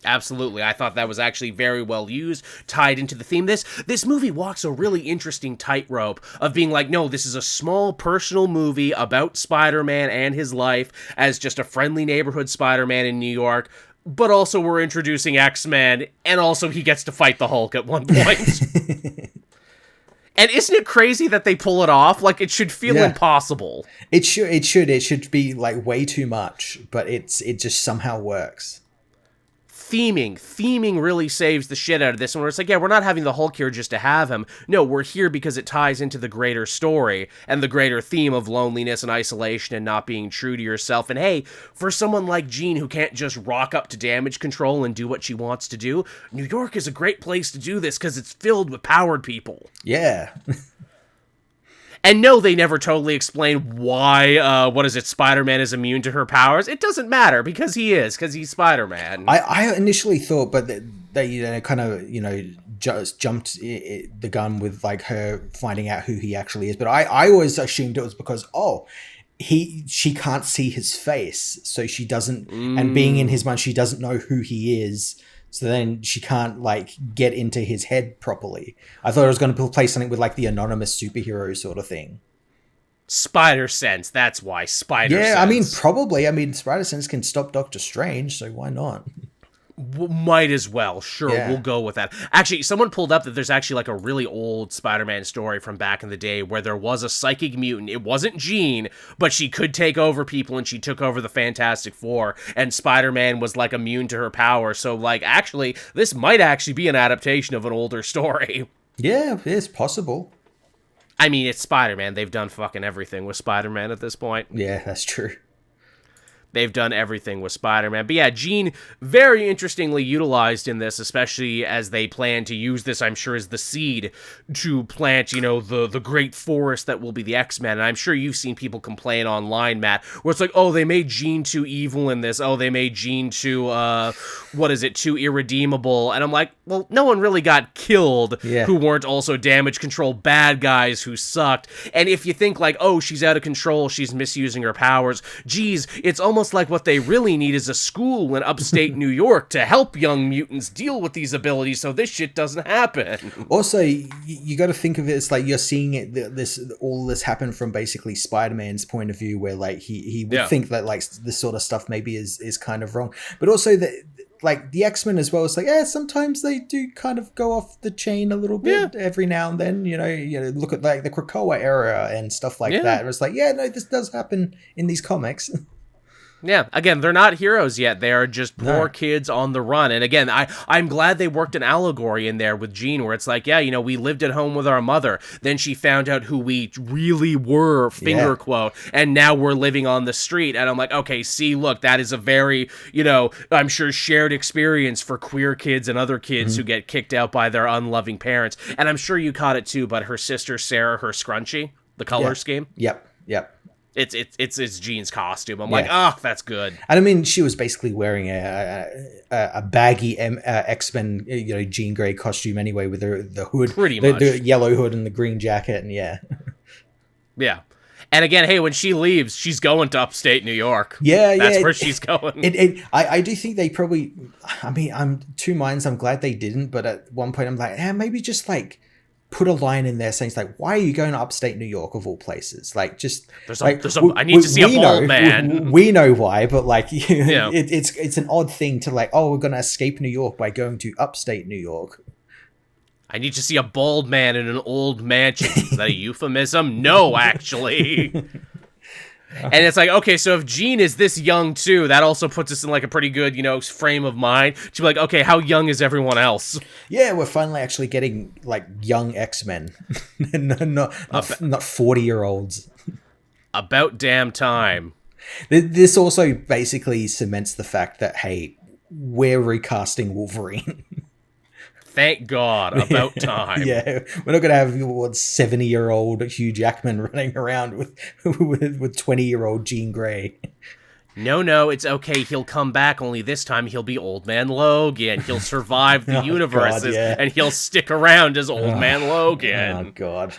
Absolutely. I thought that was actually very well used, tied into the theme. This movie walks a really interesting tightrope of being like, no, this is a small personal movie about Spider-Man and his life as just a friendly neighborhood Spider-Man in New York. But also we're introducing X-Men, and also he gets to fight the Hulk at one point. And isn't it crazy that they pull it off? Like, it should feel impossible. It should be like way too much, but it just somehow works. Theming really saves the shit out of this one, where it's like, yeah, we're not having the Hulk here just to have him. No, we're here because it ties into the greater story and the greater theme of loneliness and isolation and not being true to yourself. And hey, for someone like Jean who can't just rock up to damage control and do what she wants to do, New York is a great place to do this because it's filled with powered people. Yeah. And no, they never totally explain why, Spider-Man is immune to her powers. It doesn't matter, because he's Spider-Man. I initially thought, but they kind of, just jumped the gun with like her finding out who he actually is. But I always assumed it was because she can't see his face, so she doesn't, and being in his mind, she doesn't know who he is. So then she can't like get into his head properly. I thought I was going to play something with like the anonymous superhero sort of thing. Spider sense. That's why spider sense. Yeah, I mean, probably. I mean, spider sense can stop Doctor Strange, so why not? Might as well. Sure, we'll go with that. Actually, someone pulled up that there's actually like a really old Spider-Man story from back in the day where there was a psychic mutant. It wasn't Jean, but she could take over people, and she took over the Fantastic Four, and Spider-Man was like immune to her power. So like, actually, this might actually be an adaptation of an older story. Yeah, it's possible. I mean, it's Spider-Man. They've done fucking everything with Spider-Man at this point. Yeah, that's true. They've done everything with Spider-Man. But yeah, Jean, very interestingly utilized in this, especially as they plan to use this, I'm sure, as the seed to plant, you know, the great forest that will be the X-Men. And I'm sure you've seen people complain online, Matt, where it's like, oh, they made Jean too evil in this. Oh, they made Jean too, too irredeemable. And I'm like, well, no one really got killed who weren't also damage control bad guys who sucked. And if you think like, oh, she's out of control, she's misusing her powers, geez, it's almost like what they really need is a school in upstate New York to help young mutants deal with these abilities so this shit doesn't happen. Also, you got to think of it as like you're seeing all this happen from basically Spider-Man's point of view, where like he would think that like this sort of stuff maybe is kind of wrong, but also that like the X-Men as well. It's like, sometimes they do kind of go off the chain a little bit every now and then, you know, look at like the Krakoa era and stuff like that. It's like, this does happen in these comics. Yeah, again, they're not heroes yet. They are just poor kids on the run. And again, I'm glad they worked an allegory in there with Jean, where it's like, we lived at home with our mother. Then she found out who we really were, finger quote, and now we're living on the street. And I'm like, okay, see, look, that is a very, I'm sure shared experience for queer kids and other kids who get kicked out by their unloving parents. And I'm sure you caught it too, but her sister, Sarah, her scrunchie, the color scheme. Yep. It's Jean's costume. I'm like, that's good. And I mean, she was basically wearing a baggy X-Men, Jean Grey costume anyway, with the hood, pretty much the yellow hood and the green jacket, and yeah. And again, hey, when she leaves, she's going to upstate New York. That's where she's going. I do think they probably. I mean, I'm two minds. I'm glad they didn't, but at one point, I'm like, maybe just like put a line in there saying, like, why are you going to upstate New York of all places? Like, just I need to see a bald man. We know why, but like, it's an odd thing to like, we're going to escape New York by going to upstate New York. I need to see a bald man in an old mansion. Is that a euphemism? No, actually. And it's like, okay, so if Jean is this young too, that also puts us in like a pretty good, frame of mind to be like, okay, how young is everyone else? Yeah, we're finally actually getting like young X-Men, not 40-year-olds. About damn time. This also basically cements the fact that, hey, we're recasting Wolverine. Thank God, about time. Yeah, we're not going to have 70-year-old Hugh Jackman running around with 20-year-old Jean Grey. No, it's okay. He'll come back, only this time he'll be Old Man Logan. He'll survive the universes, and he'll stick around as Old Man Logan. Oh, God.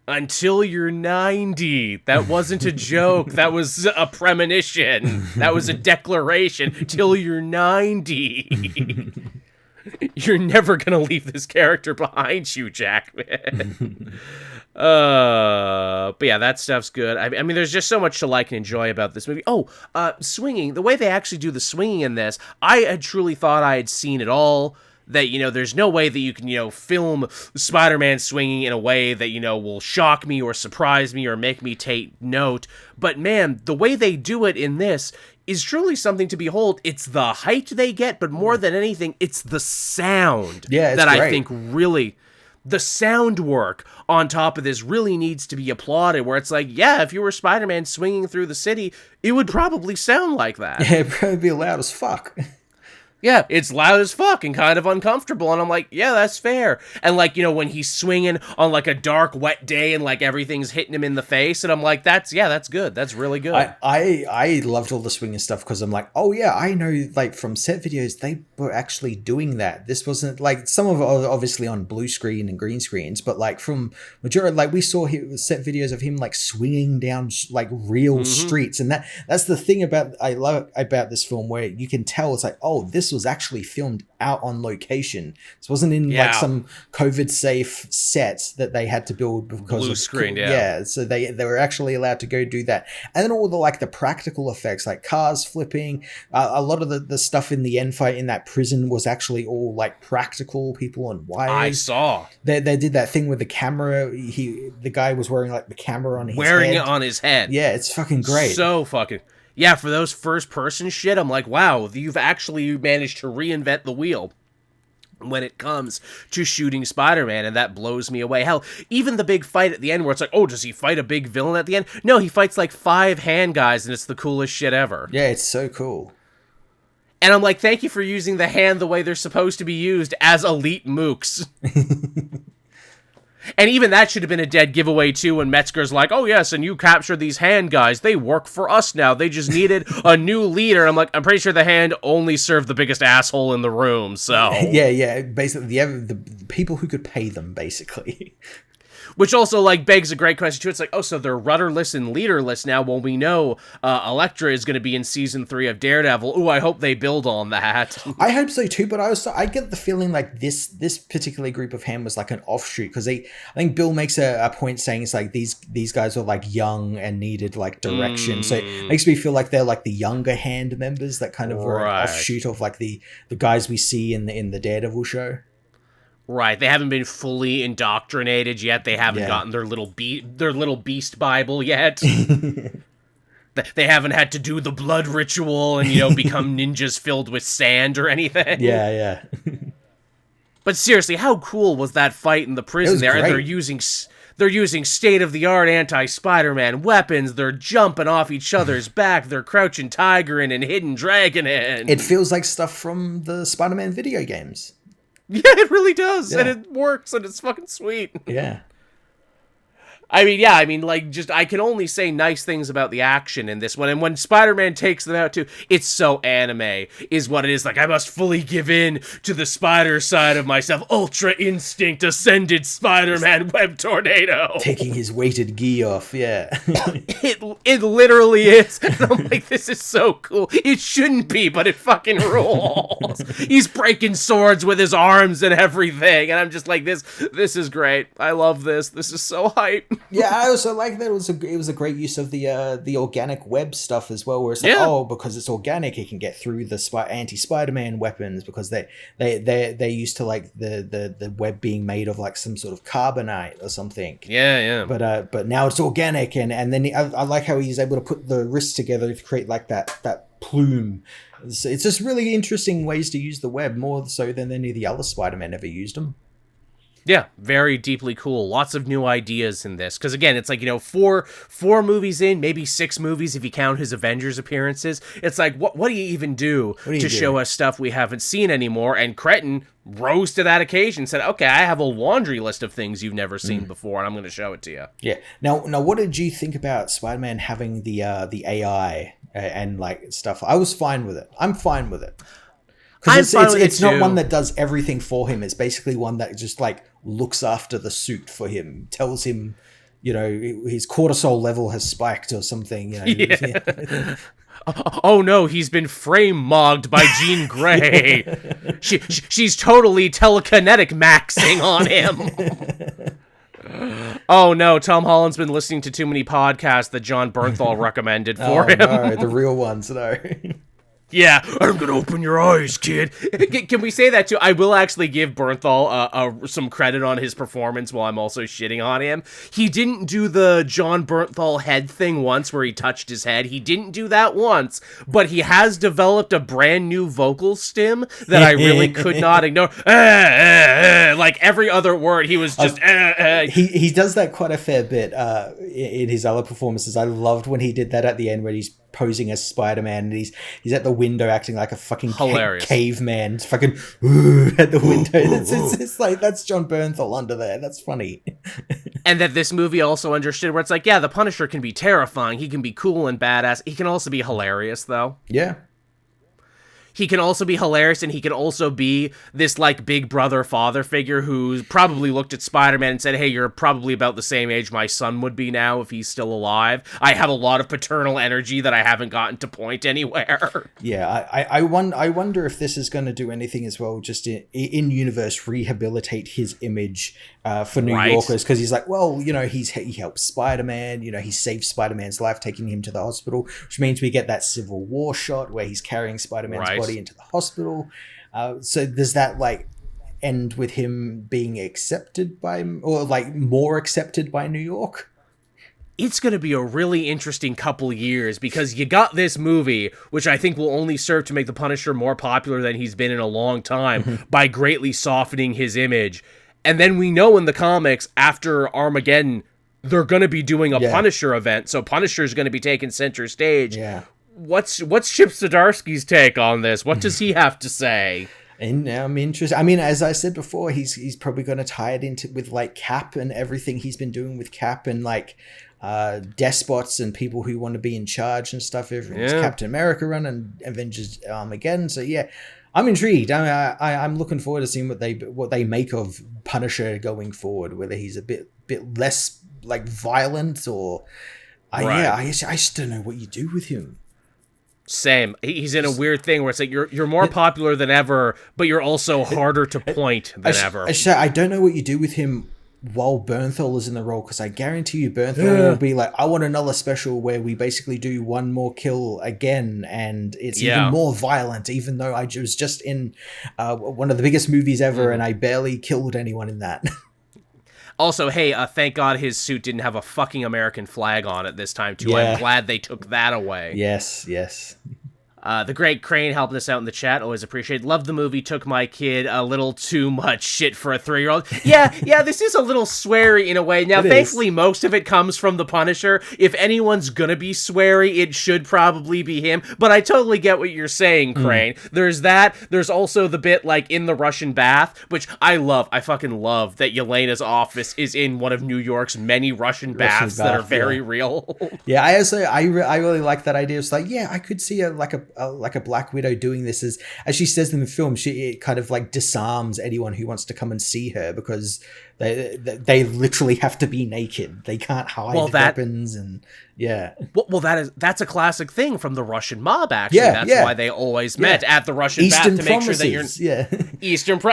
Until you're 90. That wasn't a joke. That was a premonition. That was a declaration. Till you're 90. You're never going to leave this character behind, Hugh Jackman. But yeah, that stuff's good. I mean, there's just so much to like and enjoy about this movie. Swinging. The way they actually do the swinging in this, I had truly thought I had seen it all. That, there's no way that you can, film Spider-Man swinging in a way that, will shock me or surprise me or make me take note. But man, the way they do it in this is truly something to behold. It's the height they get, but more than anything, it's the sound that great. I think really, the sound work on top of this really needs to be applauded, where it's like, if you were Spider-Man swinging through the city, it would probably sound like that. Yeah, it'd probably be loud as fuck. Yeah, it's loud as fuck and kind of uncomfortable, and I'm like, yeah, that's fair. And like, you know, when he's swinging on like a dark, wet day and like everything's hitting him in the face, and I'm like, that's good. That's really good. I loved all the swinging stuff because I'm like, oh yeah, I know, like from set videos, they were actually doing that. This wasn't like, some of it obviously on blue screen and green screens, but like from majority, like we saw set videos of him like swinging down like real streets, and that's the thing I love about this film, where you can tell it's like, oh, this was actually filmed out on location. This wasn't in like some COVID safe sets that they had to build because blue of screen. So they were actually allowed to go do that. And then all the like the practical effects, like cars flipping, a lot of the stuff in the end fight in that prison was actually all like practical people on wires. I saw they did that thing with the camera. The guy was wearing like the camera on his wearing head. it on his head. Yeah, it's fucking great. So fucking. Yeah, for those first-person shit, I'm like, wow, you've actually managed to reinvent the wheel when it comes to shooting Spider-Man, and that blows me away. Hell, even the big fight at the end where it's like, oh, does he fight a big villain at the end? No, he fights like 5 hand guys, and it's the coolest shit ever. Yeah, it's so cool. And I'm like, thank you for using the hand the way they're supposed to be used as elite mooks. And even that should have been a dead giveaway, too, when Metzger's like, oh, yes, and you captured these hand guys. They work for us now. They just needed a new leader. I'm like, I'm pretty sure the hand only served the biggest asshole in the room, so... Yeah. Basically, the people who could pay them, basically. Which also, like, begs a great question, too. It's like, oh, so they're rudderless and leaderless now. Well, we know Elektra is going to be in Season 3 of Daredevil. Ooh, I hope they build on that. I hope so, too, but I get the feeling like this particular group of hand was like an offshoot, because I think Bill makes a point saying it's like these guys were, like, young and needed, like, direction. So it makes me feel like they're, like, the younger hand members that kind of were an offshoot of, like, the guys we see in the Daredevil show. Right, they haven't been fully indoctrinated yet. They haven't gotten their little beast Bible yet. They haven't had to do the blood ritual and, you know, become ninjas filled with sand or anything. Yeah. But seriously, how cool was that fight in the prison there? Great. And they're using state-of-the-art anti-Spider-Man weapons. They're jumping off each other's back. They're crouching tiger-ing and hidden dragon-ing. It feels like stuff from the Spider-Man video games. Yeah, it really does, and it works, and it's fucking sweet. Yeah. I mean, like, just, I can only say nice things about the action in this one, and when Spider-Man takes them out, too, it's so anime, is what it is. Like, I must fully give in to the spider side of myself. Ultra Instinct Ascended Spider-Man Web Tornado. Taking his weighted gi off, yeah. It literally is. And I'm like, this is so cool. It shouldn't be, but it fucking rules. He's breaking swords with his arms and everything, and I'm just like, this is great. I love this. This is so hype. Yeah, I also like that it was a great use of the organic web stuff as well, where it's like, oh, because it's organic, it can get through the anti-Spider-Man weapons, because they used to like the web being made of like some sort of carbonite or something. Yeah. But now it's organic, and then I like how he's able to put the wrists together to create like that plume. It's just really interesting ways to use the web, more so than any of the other Spider-Man ever used them. Yeah, very deeply cool. Lots of new ideas in this. Because again, it's like, you know, four movies in, maybe 6 movies if you count his Avengers appearances. It's like, what do you even do to show us stuff we haven't seen anymore? And Cretton rose to that occasion, said, okay, I have a laundry list of things you've never seen before, and I'm going to show it to you. Yeah. Now, what did you think about Spider-Man having the AI and like stuff? I was fine with it. I'm fine with it. Because it's not one that does everything for him. It's basically one that just like looks after the suit for him, tells him, you know, his cortisol level has spiked or something. You know. Yeah. Oh no, he's been frame-mogged by Jean Grey. She's totally telekinetic maxing on him. Oh no, Tom Holland's been listening to too many podcasts that John Bernthal recommended for him. No, the real ones, no. Yeah, I'm gonna open your eyes, kid. Can we say that too? I will actually give Bernthal some credit on his performance while I'm also shitting on him. He didn't do the John Bernthal head thing once where he touched his head. He didn't do that once, but he has developed a brand new vocal stim that I really could not ignore. Like every other word, he was just... He does that quite a fair bit in his other performances. I loved when he did that at the end where he's posing as Spider-Man, and he's at the window acting like a fucking caveman, it's fucking at the window. It's like, that's John Bernthal under there. That's funny. And that this movie also understood where it's like, yeah, the Punisher can be terrifying, he can be cool and badass, he can also be hilarious, though. Yeah. He can also be hilarious, and he can also be this, like, big brother father figure who probably looked at Spider-Man and said, hey, you're probably about the same age my son would be now if he's still alive. I have a lot of paternal energy that I haven't gotten to point anywhere. Yeah, I wonder if this is going to do anything as well, just in universe, rehabilitate his image for New Yorkers, because he's like, well, you know, he helped Spider-Man, you know, he saved Spider-Man's life, taking him to the hospital, which means we get that Civil War shot where he's carrying Spider-Man's body into the hospital. So does that like end with him being accepted by, or like more accepted by New York? It's going to be a really interesting couple years, because you got this movie, which I think will only serve to make the Punisher more popular than he's been in a long time by greatly softening his image. And then we know in the comics, after Armageddon, they're going to be doing a Punisher event, so Punisher's going to be taking center stage. Yeah. What's Chip Zdarsky's take on this? What does he have to say? And I'm interested. I mean, as I said before, he's probably going to tie it into with like Cap and everything he's been doing with Cap and like despots and people who want to be in charge and stuff. Everything's Captain America run and Avengers Armageddon. So yeah, I'm intrigued. I'm looking forward to seeing what they make of Punisher going forward. Whether he's a bit less like violent or I just don't know what you do with him. Same. He's in a weird thing where it's like you're more popular than ever, but you're also harder to point than ever. I don't know what you do with him while Bernthal is in the role, because I guarantee you Bernthal will be like, I want another special where we basically do one more kill again, and it's even more violent, even though I was just in one of the biggest movies ever and I barely killed anyone in that. Also, hey, thank God his suit didn't have a fucking American flag on it this time, too. Yeah. I'm glad they took that away. Yes. The Great Crane helping us out in the chat. Always appreciate. Love the movie. Took my kid a little too much shit for a 3-year-old. Yeah, this is a little sweary in a way. Now, thankfully, most of it comes from the Punisher. If anyone's gonna be sweary, it should probably be him. But I totally get what you're saying, Crane. There's that. There's also the bit, like, in the Russian bath, which I love. I fucking love that Yelena's office is in one of New York's many Russian baths that are very real. Yeah, I really like that idea. It's like, yeah, I could see a Black Widow doing this as she says in the film. It kind of like disarms anyone who wants to come and see her, because they literally have to be naked. They can't hide weapons and that's a classic thing from the Russian mob. Actually, that's why they always met at the Russian bath to make sure that you're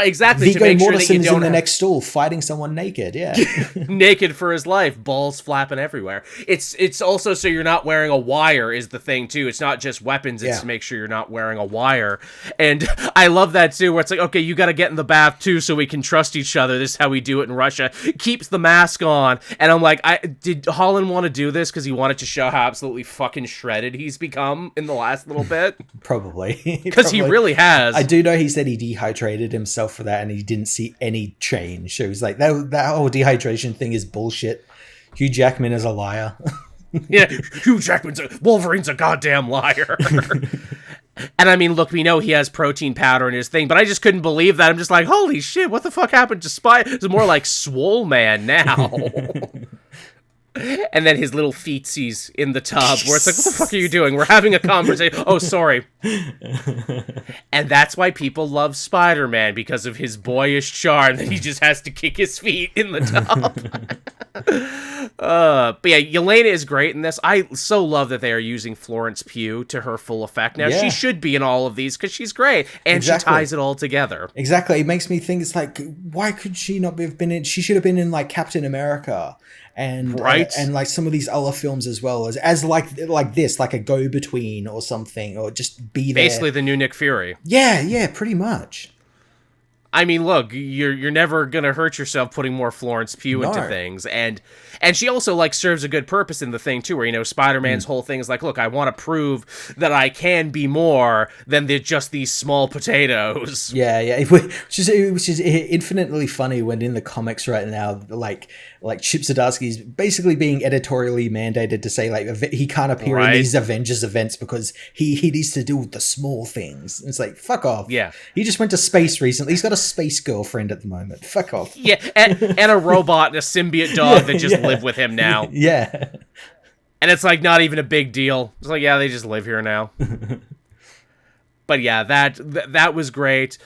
exactly. Viggo Mortensen's in the next stall fighting someone naked. Yeah, naked for his life, balls flapping everywhere. It's also so you're not wearing a wire is the thing too. It's not just weapons. It's to make sure you're not wearing a wire. And I love that too, where it's like, okay, you got to get in the bath too, so we can trust each other. This is how we do it in Russia. Keeps the mask on, and I'm like, did Holland want to do this because he wanted to show how absolutely fucking shredded he's become in the last little bit? Probably. Because he really has. I do know he said he dehydrated himself for that, and he didn't see any change. So he's like, that whole dehydration thing is bullshit. Hugh Jackman is a liar. Yeah, Wolverine's a goddamn liar. And I mean, look, we know he has protein powder in his thing, but I just couldn't believe that. I'm just like, holy shit, what the fuck happened to Spy? It's more like Swole Man now. And then his little feetsies in the tub, where it's like, what the fuck are you doing? We're having a conversation. Oh, sorry. And that's why people love Spider-Man, because of his boyish charm that he just has to kick his feet in the tub. But yeah, Yelena is great in this. I so love that they are using Florence Pugh to her full effect. Now, she should be in all of these because she's great, and she ties it all together. Exactly. It makes me think, it's like, why could she not have been in? She should have been in like Captain America. And and like some of these other films as well, as like this, like a go-between or something, or just be there. Basically the new Nick Fury. Yeah, pretty much. I mean, look, you're never gonna hurt yourself putting more Florence Pugh into No. things, and she also like serves a good purpose in the thing too, where Spider-Man's whole thing is like, look, I want to prove that I can be more than just these small potatoes. Yeah. Which is infinitely funny when in the comics right now, like Chip Zdarsky's basically being editorially mandated to say like he can't appear in these Avengers events because he needs to deal with the small things. It's like, fuck off. Yeah. He just went to space recently. He's got a space girlfriend at the moment. Fuck off. Yeah, and a robot and a symbiote dog that just live with him now. Yeah. And it's like not even a big deal. It's like, yeah, they just live here now. But yeah, that was great.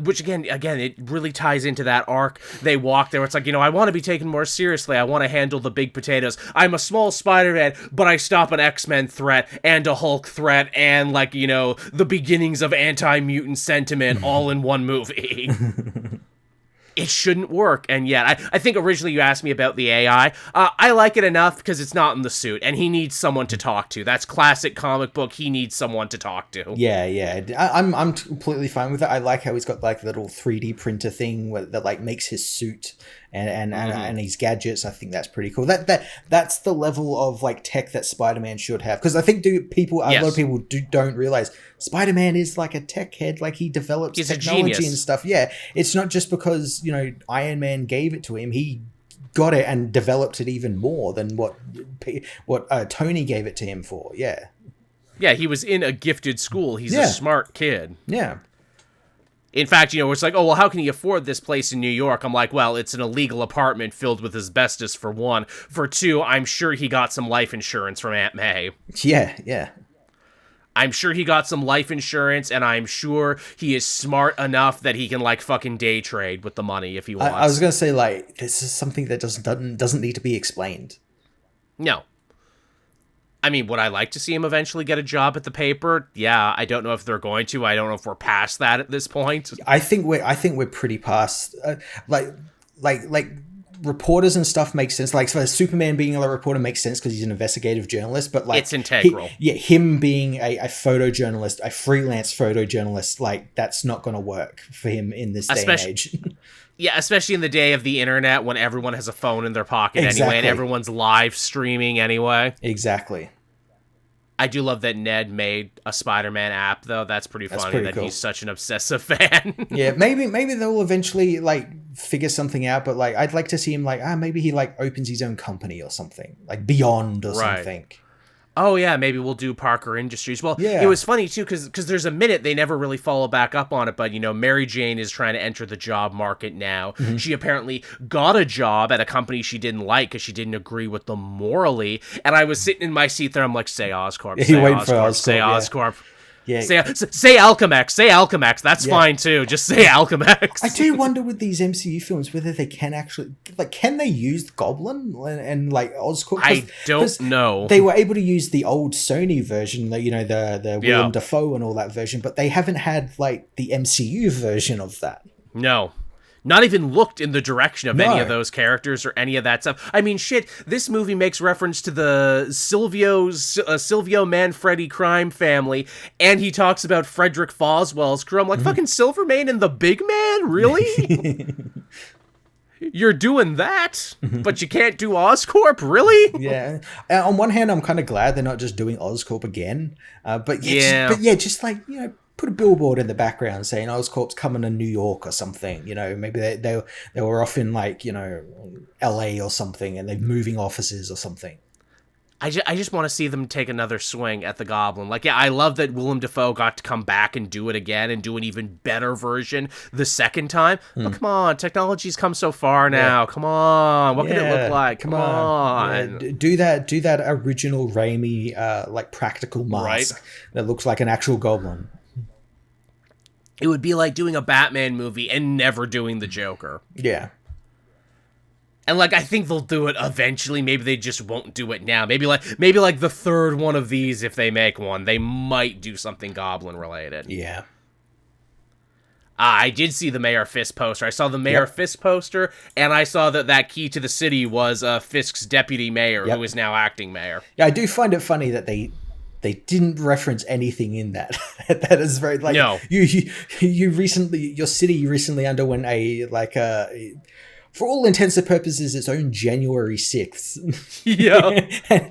Which again, it really ties into that arc. They walk there. It's like, I want to be taken more seriously. I want to handle the big potatoes. I'm a small Spider-Man, but I stop an X-Men threat and a Hulk threat and the beginnings of anti-mutant sentiment all in one movie. It shouldn't work, and yet I think originally you asked me about the AI. I like it enough because it's not in the suit, and he needs someone to talk to. That's classic comic book. He needs someone to talk to. Yeah. I'm completely fine with it. I like how he's got like the little 3D printer thing that like makes his suit and his gadgets. I think that's pretty cool. That's the level of like tech that Spider-Man should have, because I think a lot of people don't realize Spider-Man is like a tech head. Like he develops technology and stuff. Yeah, it's not just because Iron Man gave it to him. He got it and developed it even more than what Tony gave it to him for. Yeah, he was in a gifted school. He's a smart kid. Yeah. In fact, it's like, oh, well, how can he afford this place in New York? I'm like, well, it's an illegal apartment filled with asbestos, for one. For two, I'm sure he got some life insurance from Aunt May. Yeah. I'm sure he got some life insurance, and I'm sure he is smart enough that he can, like, fucking day trade with the money if he wants. I was going to say, like, this is something that doesn't need to be explained. No. I mean, would I like to see him eventually get a job at the paper? Yeah, I don't know if they're going to. I don't know if we're past that at this point. I think we're pretty past. Like reporters and stuff makes sense. Like, so Superman being a reporter makes sense because he's an investigative journalist. But like, it's integral. Him being a photojournalist, a freelance photojournalist, like that's not going to work for him in this day and age. Yeah, especially in the day of the internet when everyone has a phone in their pocket anyway, and everyone's live streaming anyway. Exactly. I do love that Ned made a Spider-Man app, though. That's pretty funny that cool. He's such an obsessive fan. Yeah, maybe they'll eventually like figure something out, but like I'd like to see him like maybe he like opens his own company or something, like Beyond or something. Oh, yeah, maybe we'll do Parker Industries. Well, It was funny, too, because there's a minute they never really follow back up on it, but, Mary Jane is trying to enter the job market now. Mm-hmm. She apparently got a job at a company she didn't like because she didn't agree with them morally, and I was sitting in my seat there, I'm like, say Oscorp, say Oscorp, say Oscorp. Yeah. Say Alchemax, say Alchemax. That's fine too. Just say Alchemax. I do wonder with these MCU films whether they can actually can they use Goblin and like Oscorp? I don't know. They were able to use the old Sony version, the Willem Dafoe and all that version, but they haven't had like the MCU version of that. No. Not even looked in the direction of any of those characters or any of that stuff. I mean, shit, this movie makes reference to the Silvio Manfredi crime family, and he talks about Frederick Foswell's crew. I'm like, fucking Silvermane and the Big Man? Really? You're doing that, but you can't do Oscorp? Really? Yeah. On one hand, I'm kind of glad they're not just doing Oscorp again. Just like, put a billboard in the background saying Oscorp's coming to New York or something. Maybe they were off in like, LA or something and they're moving offices or something. I just want to see them take another swing at the Goblin. Like, I love that Willem Dafoe got to come back and do it again and do an even better version the second time. But come on, technology's come so far now. Come on, what can it look like? Come on. Yeah, do that original Raimi like practical mask that looks like an actual Goblin. It would be like doing a Batman movie and never doing the Joker. Yeah. And like I think they'll do it eventually. Maybe they just won't do it now. Maybe like the third one of these, if they make one, they might do something Goblin related. Yeah. I did see the Mayor Fisk poster. I saw the Mayor Fisk poster, and I saw that key to the city was Fisk's deputy mayor, who is now acting mayor. Yeah, I do find it funny that they they didn't reference anything in that. That is very like No. you recently your city recently underwent for all intents and purposes its own January 6th. Yeah.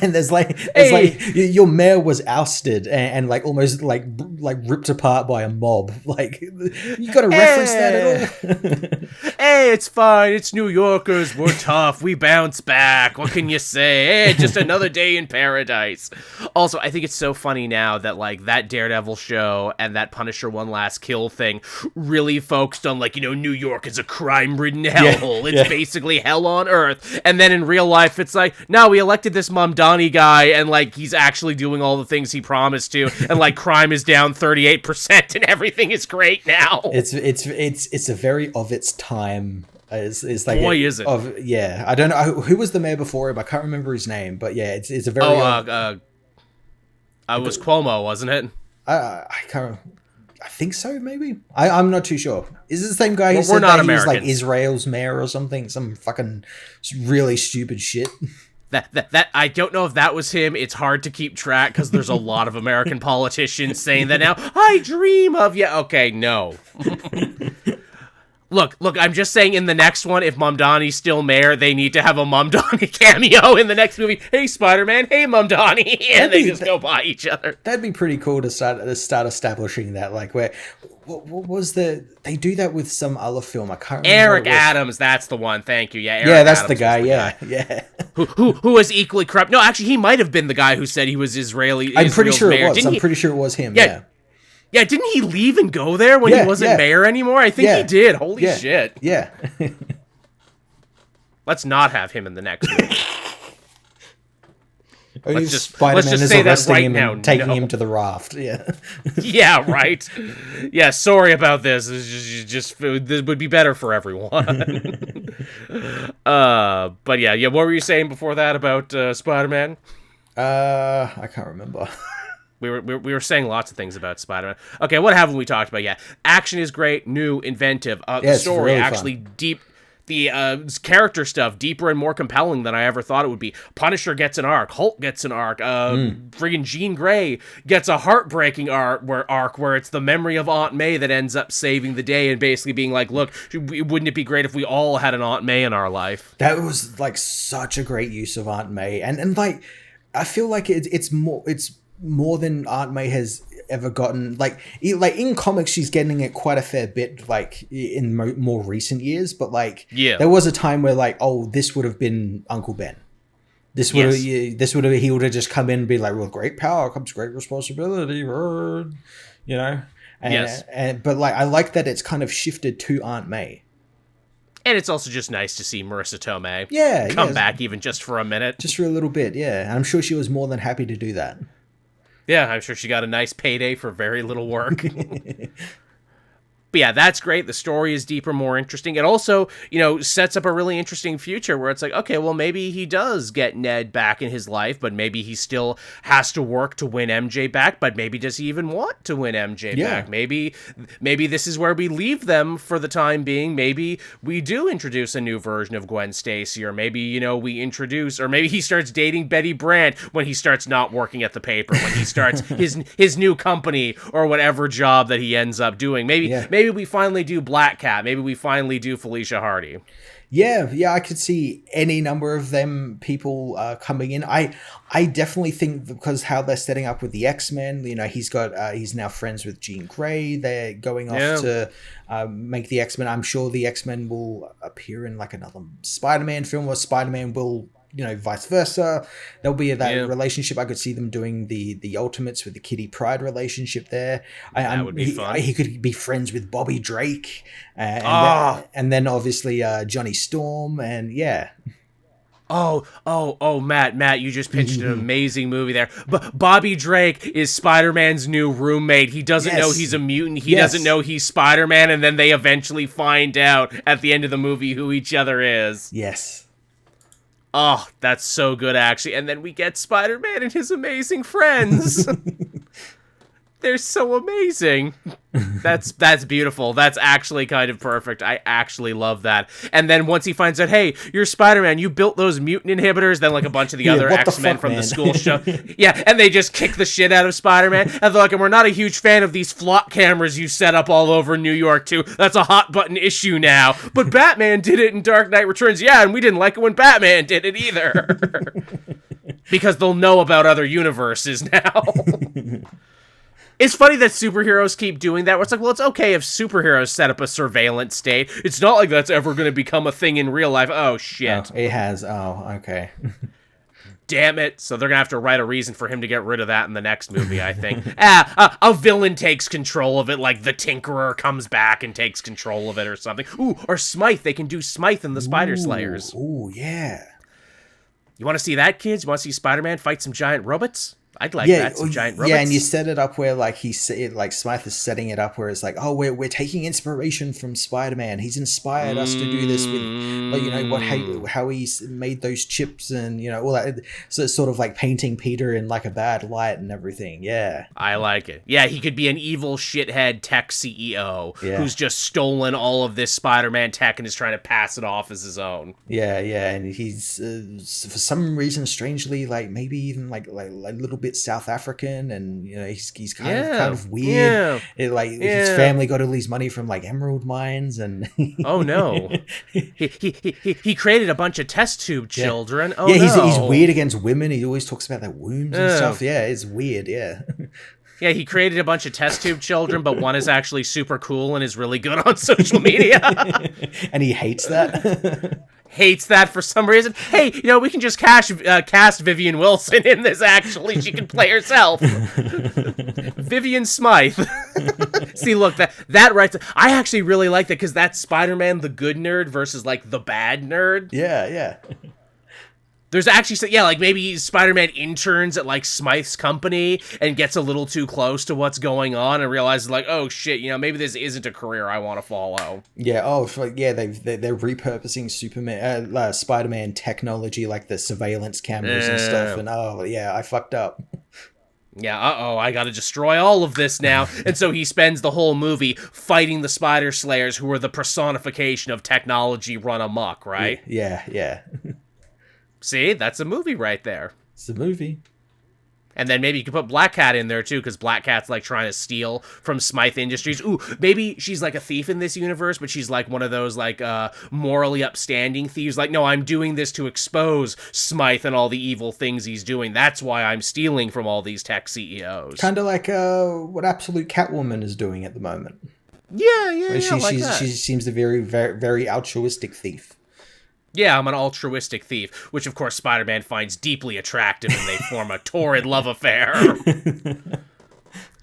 And there's Hey. your mayor was ousted and like almost like ripped apart by a mob. Like you got to reference that at all? Hey, it's fine. It's New Yorkers. We're tough. We bounce back. What can you say? Hey, just another day in paradise. Also, I think it's so funny now that like that Daredevil show and that Punisher One Last Kill thing really focused on like, New York is a crime-ridden hellhole. It's basically hell on earth. And then in real life, it's like, no, we elected this Mamdani guy and like he's actually doing all the things he promised to, and like crime is down 38% and everything is great now. It's a very of its time. It's like boy, is it? I don't know who was the mayor before him. I can't remember his name, but yeah, it's a very. It was Cuomo, wasn't it? I can't. I think so. Maybe I'm not too sure. Is it the same guy who said we're not that he was like Americans. Israel's mayor or something? Some fucking really stupid shit. That I don't know if that was him. It's hard to keep track because there's a lot of American politicians saying that now. I dream of you. Okay, no. Look, I'm just saying in the next one, if Mamdani's still mayor, they need to have a Mamdani cameo in the next movie. Hey, Spider-Man. Hey, Mamdani. And they just go by each other. That'd be pretty cool to start establishing that. Like, what was they do that with some other film. I can't remember. Eric Adams, that's the one. Thank you. Yeah, Eric that's Adams the guy. Yeah. Who was equally corrupt. No, actually, he might have been the guy who said he was Israeli. I'm pretty sure mayor. it was. I'm pretty sure it was him. Yeah. Yeah, didn't he leave and go there when he wasn't mayor anymore? I think he did. Holy shit. Yeah. Let's not have him in the next movie. Let's just say that right now. Taking him to the raft. Yeah. Yeah, right. Yeah, sorry about this. This would be better for everyone. But yeah. What were you saying before that about Spider-Man? I can't remember. We were saying lots of things about Spider-Man. Okay, what haven't we talked about yet? Action is great, new, inventive. The story really actually fun. Deep. The character stuff deeper and more compelling than I ever thought it would be. Punisher gets an arc. Hulk gets an arc. Friggin' Jean Grey gets a heartbreaking arc where it's the memory of Aunt May that ends up saving the day and basically being like, look, wouldn't it be great if we all had an Aunt May in our life? That was like such a great use of Aunt May, and like I feel like it's more than Aunt May has ever gotten. Like in comics, she's getting it quite a fair bit, like in more recent years. But like, there was a time where like, oh, this would have been Uncle Ben. He would have just come in and be like, well, great power comes great responsibility, but like I like that it's kind of shifted to Aunt May. And it's also just nice to see Marissa Tomei come back even just for a minute. Just for a little bit, yeah. And I'm sure she was more than happy to do that. Yeah, I'm sure she got a nice payday for very little work. But yeah, that's great. The story is deeper, more interesting. It also, sets up a really interesting future where it's like, okay, well, maybe he does get Ned back in his life, but maybe he still has to work to win MJ back, but maybe does he even want to win MJ back? Maybe this is where we leave them for the time being. Maybe we do introduce a new version of Gwen Stacy, or maybe, or maybe he starts dating Betty Brant when he starts not working at the paper, when he starts his new company or whatever job that he ends up doing. Maybe we finally do Black Cat. Maybe we finally do Felicia Hardy. Yeah, I could see any number of them people coming in. I definitely think because how they're setting up with the X-Men, he's now friends with Jean Grey. They're going off to make the X-Men. I'm sure the X-Men will appear in like another Spider-Man film, or Spider-Man will, vice versa. There'll be that relationship. I could see them doing the Ultimates with the Kitty Pryde relationship there. That would be fun. He could be friends with Bobby Drake, and then obviously Johnny Storm, and Matt, you just pitched an amazing movie there. But Bobby Drake is Spider-Man's new roommate. He doesn't know he's a mutant. He doesn't know he's Spider-Man, and then they eventually find out at the end of the movie who each other is. Yes. Oh, that's so good, actually. And then we get Spider-Man and his amazing friends. They're so amazing. That's beautiful. That's actually kind of perfect. I actually love that. And then once he finds out, hey, you're Spider-Man, you built those mutant inhibitors, then like a bunch of the other X-Men from the school show. Yeah, and they just kick the shit out of Spider-Man. And they're like, and we're not a huge fan of these flock cameras you set up all over New York too. That's a hot button issue now. But Batman did it in Dark Knight Returns. Yeah, and we didn't like it when Batman did it either. Because they'll know about other universes now. It's funny that superheroes keep doing that, where it's like, well, it's okay if superheroes set up a surveillance state. It's not like that's ever going to become a thing in real life. Oh, shit. Oh, it has. Oh, okay. Damn it. So they're going to have to write a reason for him to get rid of that in the next movie, I think. A villain takes control of it, like the Tinkerer comes back and takes control of it or something. Ooh, or Smythe. They can do Smythe in the Spider Slayers. Ooh, yeah. You want to see that, kids? You want to see Spider-Man fight some giant robots? I'd like that, some giant robots. Yeah, and you set it up where like Smythe is setting it up where it's like, oh, we're taking inspiration from Spider-Man. He's inspired us to do this with, like, you know, how he's made those chips and, you know, all that. So it's sort of like painting Peter in like a bad light and everything. Yeah, I like it. Yeah, he could be an evil shithead tech CEO who's just stolen all of this Spider-Man tech and is trying to pass it off as his own. Yeah, and he's for some reason, strangely, like maybe even like a little bit South African, and you know he's kind of weird. His family got all his money from like emerald mines, and oh no, he created a bunch of test tube children. Oh yeah, no. He's weird against women. He always talks about their wombs and stuff. Yeah, it's weird. Yeah. Yeah, he created a bunch of test tube children, but one is actually super cool and is really good on social media. And he hates that. Hates that for some reason. Hey, you know, we can just cast Vivian Wilson in this, actually. She can play herself. Vivian Smythe. See, look, that right. I actually really like that because that's Spider-Man the good nerd versus, like, the bad nerd. Yeah. There's actually, like maybe Spider-Man interns at like Smythe's company and gets a little too close to what's going on and realizes like, oh shit, you know, maybe this isn't a career I want to follow. Yeah. They're repurposing Spider-Man technology, like the surveillance cameras and stuff. And I fucked up. Yeah, I gotta destroy all of this now. And so he spends the whole movie fighting the Spider Slayers, who are the personification of technology run amok, right? Yeah. See, that's a movie right there. It's a movie. And then maybe you could put Black Cat in there, too, because Black Cat's, like, trying to steal from Smythe Industries. Ooh, maybe she's, like, a thief in this universe, but she's, like, one of those, like, morally upstanding thieves. Like, no, I'm doing this to expose Smythe and all the evil things he's doing. That's why I'm stealing from all these tech CEOs. Kind of like what Absolute Catwoman is doing at the moment. Yeah, She seems a very, very, very altruistic thief. Yeah, I'm an altruistic thief, which of course Spider-Man finds deeply attractive and they form a torrid love affair.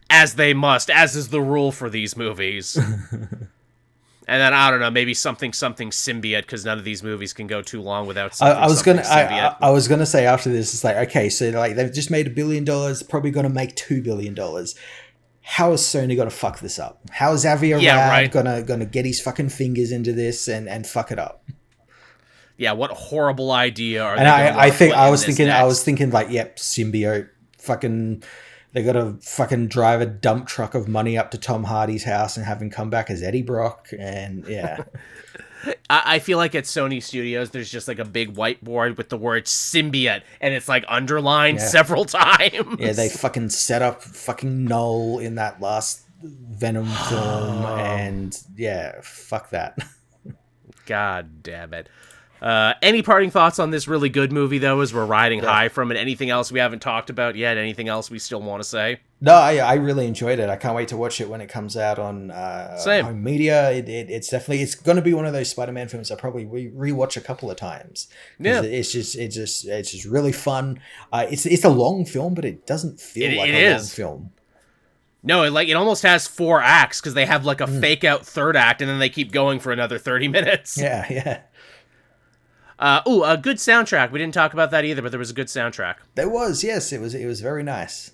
As they must, as is the rule for these movies. And then, I don't know, maybe something symbiote, because none of these movies can go too long without something symbiote. I was gonna say after this, it's like, okay, so like they've just made $1 billion, probably gonna make $2 billion. How is Sony gonna fuck this up? How is Avi Arad gonna get his fucking fingers into this and fuck it up? Yeah, what horrible idea are they? And I was thinking like, yep, symbiote, fucking, they gotta fucking drive a dump truck of money up to Tom Hardy's house and have him come back as Eddie Brock, and yeah. I feel like at Sony Studios, there's just like a big whiteboard with the word symbiote, and it's like underlined several times. Yeah, they fucking set up fucking Null in that last Venom film, and yeah, fuck that. God damn it. Any parting thoughts on this really good movie, though, as we're riding high from it? Anything else we haven't talked about yet? Anything else we still want to say? No, I really enjoyed it. I can't wait to watch it when it comes out on home media. It's going to be one of those Spider-Man films I probably rewatch a couple of times. Yeah, it's just really fun. It's a long film, but it doesn't feel like a long film. No, it almost has 4 acts because they have like a fake out third act, and then they keep going for another 30 minutes. Yeah. A good soundtrack. We didn't talk about that either, but there was a good soundtrack. There was, yes. It was very nice.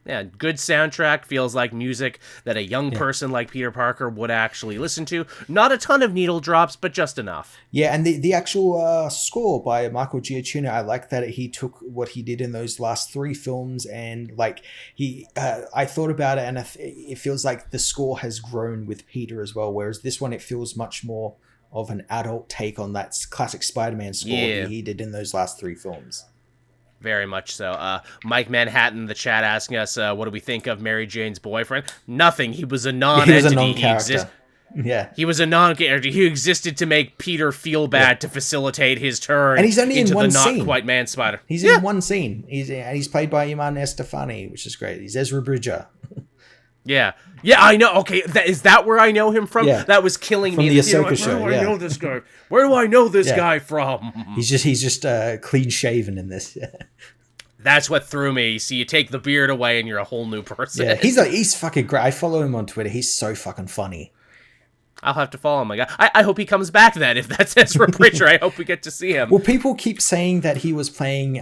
Yeah, good soundtrack, feels like music that a young person like Peter Parker would actually listen to. Not a ton of needle drops, but just enough. Yeah, and the actual score by Michael Giacchino, I like that he took what he did in those last 3 films and like I thought about it, and it feels like the score has grown with Peter as well, whereas this one, it feels much more of an adult take on that classic Spider-Man score that he did in those last 3 films. Very much so. Mike Manhattan in the chat asking us, what do we think of Mary Jane's boyfriend? Nothing. He was a non-entity. He was a non-character. He was a non-character. He existed to make Peter feel bad to facilitate his turn. And he's only into in one the scene. Not Quite Man Spider. He's in one scene. He's played by Iman Estefani, which is great. He's Ezra Bridger. Yeah, I know. Okay, is that where I know him from? Yeah. That was killing from me. The Ahsoka show. Where do I know this guy? Where do I know this guy from? He's just clean shaven in this. That's what threw me. See, you take the beard away and you're a whole new person. Yeah, he's fucking great. I follow him on Twitter. He's so fucking funny. I'll have to follow him. I hope he comes back then. If that's Ezra Bridger, I hope we get to see him. Well, people keep saying that he was playing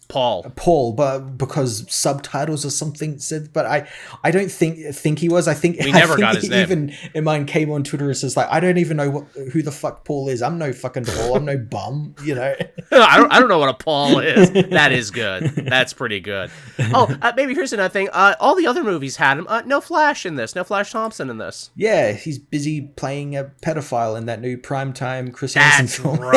Paul, but because subtitles or something said, but I don't think he was. I think we never got his name. Even Iman came on Twitter and says like, I don't even know who the fuck Paul is. I'm no fucking Paul. I'm no bum. You know. I don't know what a Paul is. That is good. That's pretty good. Oh, maybe here's another thing. All the other movies had him. No Flash in this. No Flash Thompson in this. Yeah, he's busy playing a pedophile in that new primetime Chris Hansen film.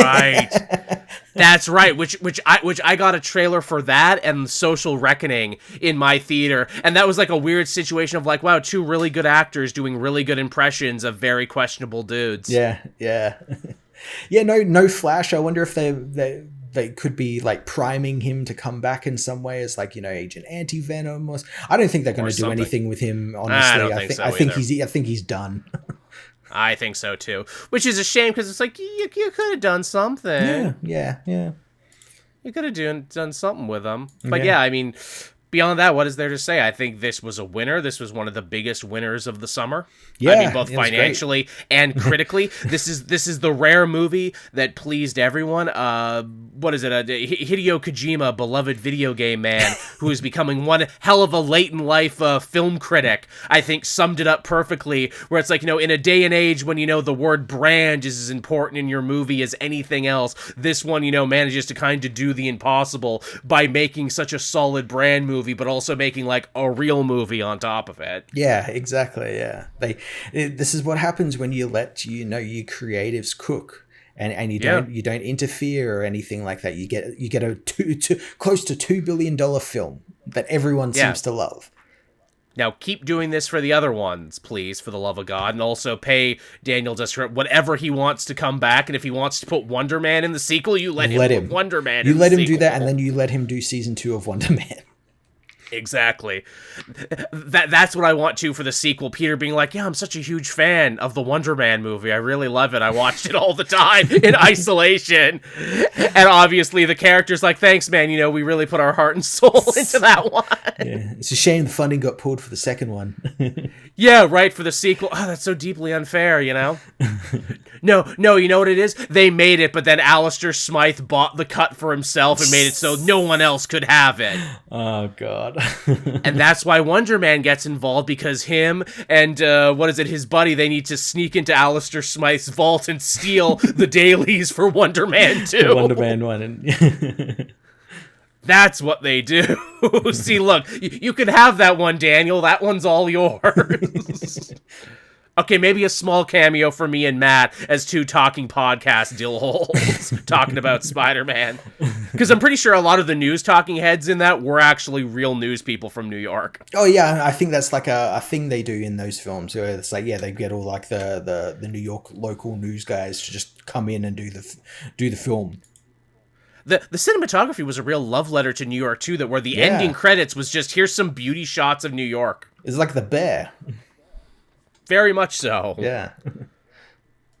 That's right. Which I got a trailer for that and Social Reckoning in my theater, and that was like a weird situation of like, wow, 2 really good actors doing really good impressions of very questionable dudes. Yeah. No Flash. I wonder if they could be like priming him to come back in some way as like, you know, Agent Anti-Venom. I don't think they're going to do anything with him. Honestly, I think he's done. I think so too, which is a shame because it's like you could have done something. Yeah. You could have done something with them. But yeah, I mean, beyond that, what is there to say? I think this was a winner. This was one of the biggest winners of the summer. Yeah, I mean, both financially and critically. This is the rare movie that pleased everyone. What is it? Hideo Kojima, beloved video game man, who is becoming one hell of a late-in-life film critic, I think summed it up perfectly, where it's like, you know, in a day and age when, you know, the word brand is as important in your movie as anything else, this one, you know, manages to kind of do the impossible by making such a solid brand movie, but also making, like, a real movie on top of it. Yeah, exactly, yeah. This is what happens when you let, you know, your creatives cook. And you don't interfere or anything like that. You get a close to $2 billion film that everyone seems to love. Now keep doing this for the other ones, please, for the love of God, and also pay Daniel Descartes whatever he wants to come back. And if he wants to put Wonder Man in the sequel, you let him put Wonder Man. You let him do that, and then you let him do season 2 of Wonder Man. Exactly. That's what I want to for the sequel. Peter being like, yeah, I'm such a huge fan of the Wonder Man movie. I really love it. I watched it all the time in isolation. And obviously the character's like, thanks, man. You know, we really put our heart and soul into that one. Yeah. It's a shame the funding got pulled for the second one. Yeah, right, for the sequel. Oh, that's so deeply unfair, you know? No, you know what it is? They made it, but then Alistair Smythe bought the cut for himself and made it so no one else could have it. Oh, God. And that's why Wonder Man gets involved, because him and, his buddy, they need to sneak into Alistair Smythe's vault and steal the dailies for Wonder Man 2. The Wonder Man 1. That's what they do. See, look, you can have that one, Daniel. That one's all yours. Okay, maybe a small cameo for me and Matt as 2 talking podcast dillholes talking about Spider-Man. Because I'm pretty sure a lot of the news talking heads in that were actually real news people from New York. Oh, yeah, I think that's like a thing they do in those films. Where it's like, yeah, they get all like the New York local news guys to just come in and do the film. The cinematography was a real love letter to New York, too, that where the ending credits was just, here's some beauty shots of New York. It's like The Bear. Very much so. Yeah.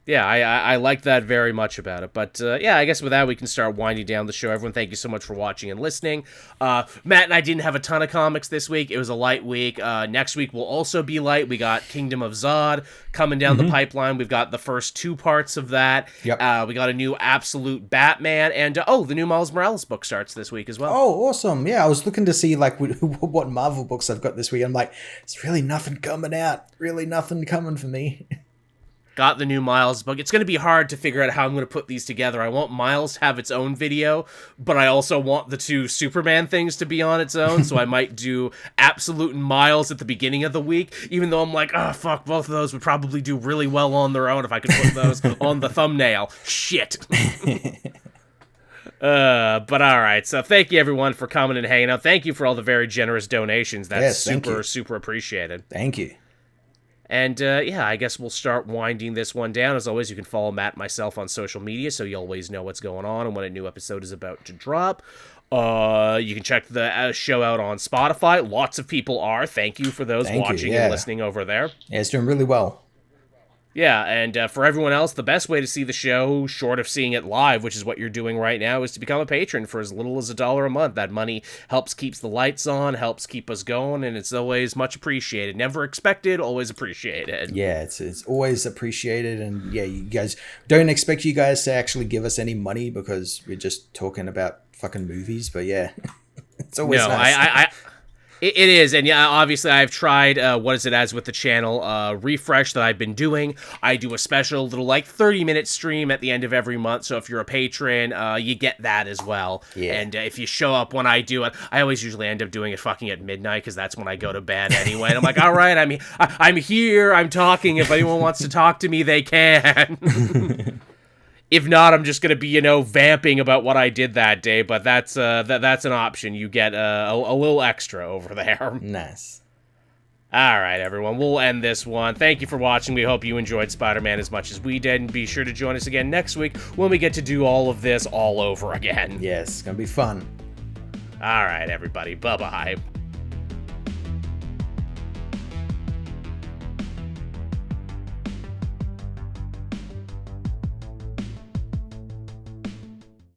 Yeah, I like that very much about it. But yeah, I guess with that, we can start winding down the show. Everyone, thank you so much for watching and listening. Matt and I didn't have a ton of comics this week. It was a light week. Next week will also be light. We got Kingdom of Zod coming down the pipeline. We've got the first 2 parts of that. Yep. We got a new Absolute Batman. And, the new Miles Morales book starts this week as well. Oh, awesome. Yeah, I was looking to see like what Marvel books I've got this week. I'm like, there's really nothing coming out. Really nothing coming for me. Got the new Miles book. It's going to be hard to figure out how I'm going to put these together. I want Miles to have its own video, but I also want the 2 Superman things to be on its own, so I might do Absolute and Miles at the beginning of the week, even though I'm like, oh, fuck, both of those would probably do really well on their own if I could put those on the thumbnail. Shit. But all right, so thank you everyone for coming and hanging out. Thank you for all the very generous donations. That's super appreciated. Thank you. And, yeah, I guess we'll start winding this one down. As always, you can follow Matt and myself on social media, so you always know what's going on and when a new episode is about to drop. You can check the show out on Spotify. Lots of people are. Thank you for those watching and listening over there. Yeah, it's doing really well. Yeah, and for everyone else, the best way to see the show, short of seeing it live, which is what you're doing right now, is to become a patron for as little as $1 a month. That money helps keeps the lights on, helps keep us going, and it's always much appreciated. Never expected, always appreciated. Yeah, it's always appreciated, and yeah, you guys don't expect you guys to actually give us any money because we're just talking about fucking movies, but yeah, it's always nice. It is, and yeah, obviously I've tried, as with the channel, refresh that I've been doing. I do a special little, 30-minute stream at the end of every month, so if you're a patron, you get that as well. Yeah. And if you show up when I do it, I always usually end up doing it fucking at midnight, because that's when I go to bed anyway. And I'm like, all right, I'm here, I'm talking, if anyone wants to talk to me, they can. If not, I'm just going to be, vamping about what I did that day, but that's an option. You get a little extra over there. Nice. All right, everyone. We'll end this one. Thank you for watching. We hope you enjoyed Spider-Man as much as we did, and be sure to join us again next week when we get to do all of this all over again. Yes, it's going to be fun. All right, everybody. Bye-bye.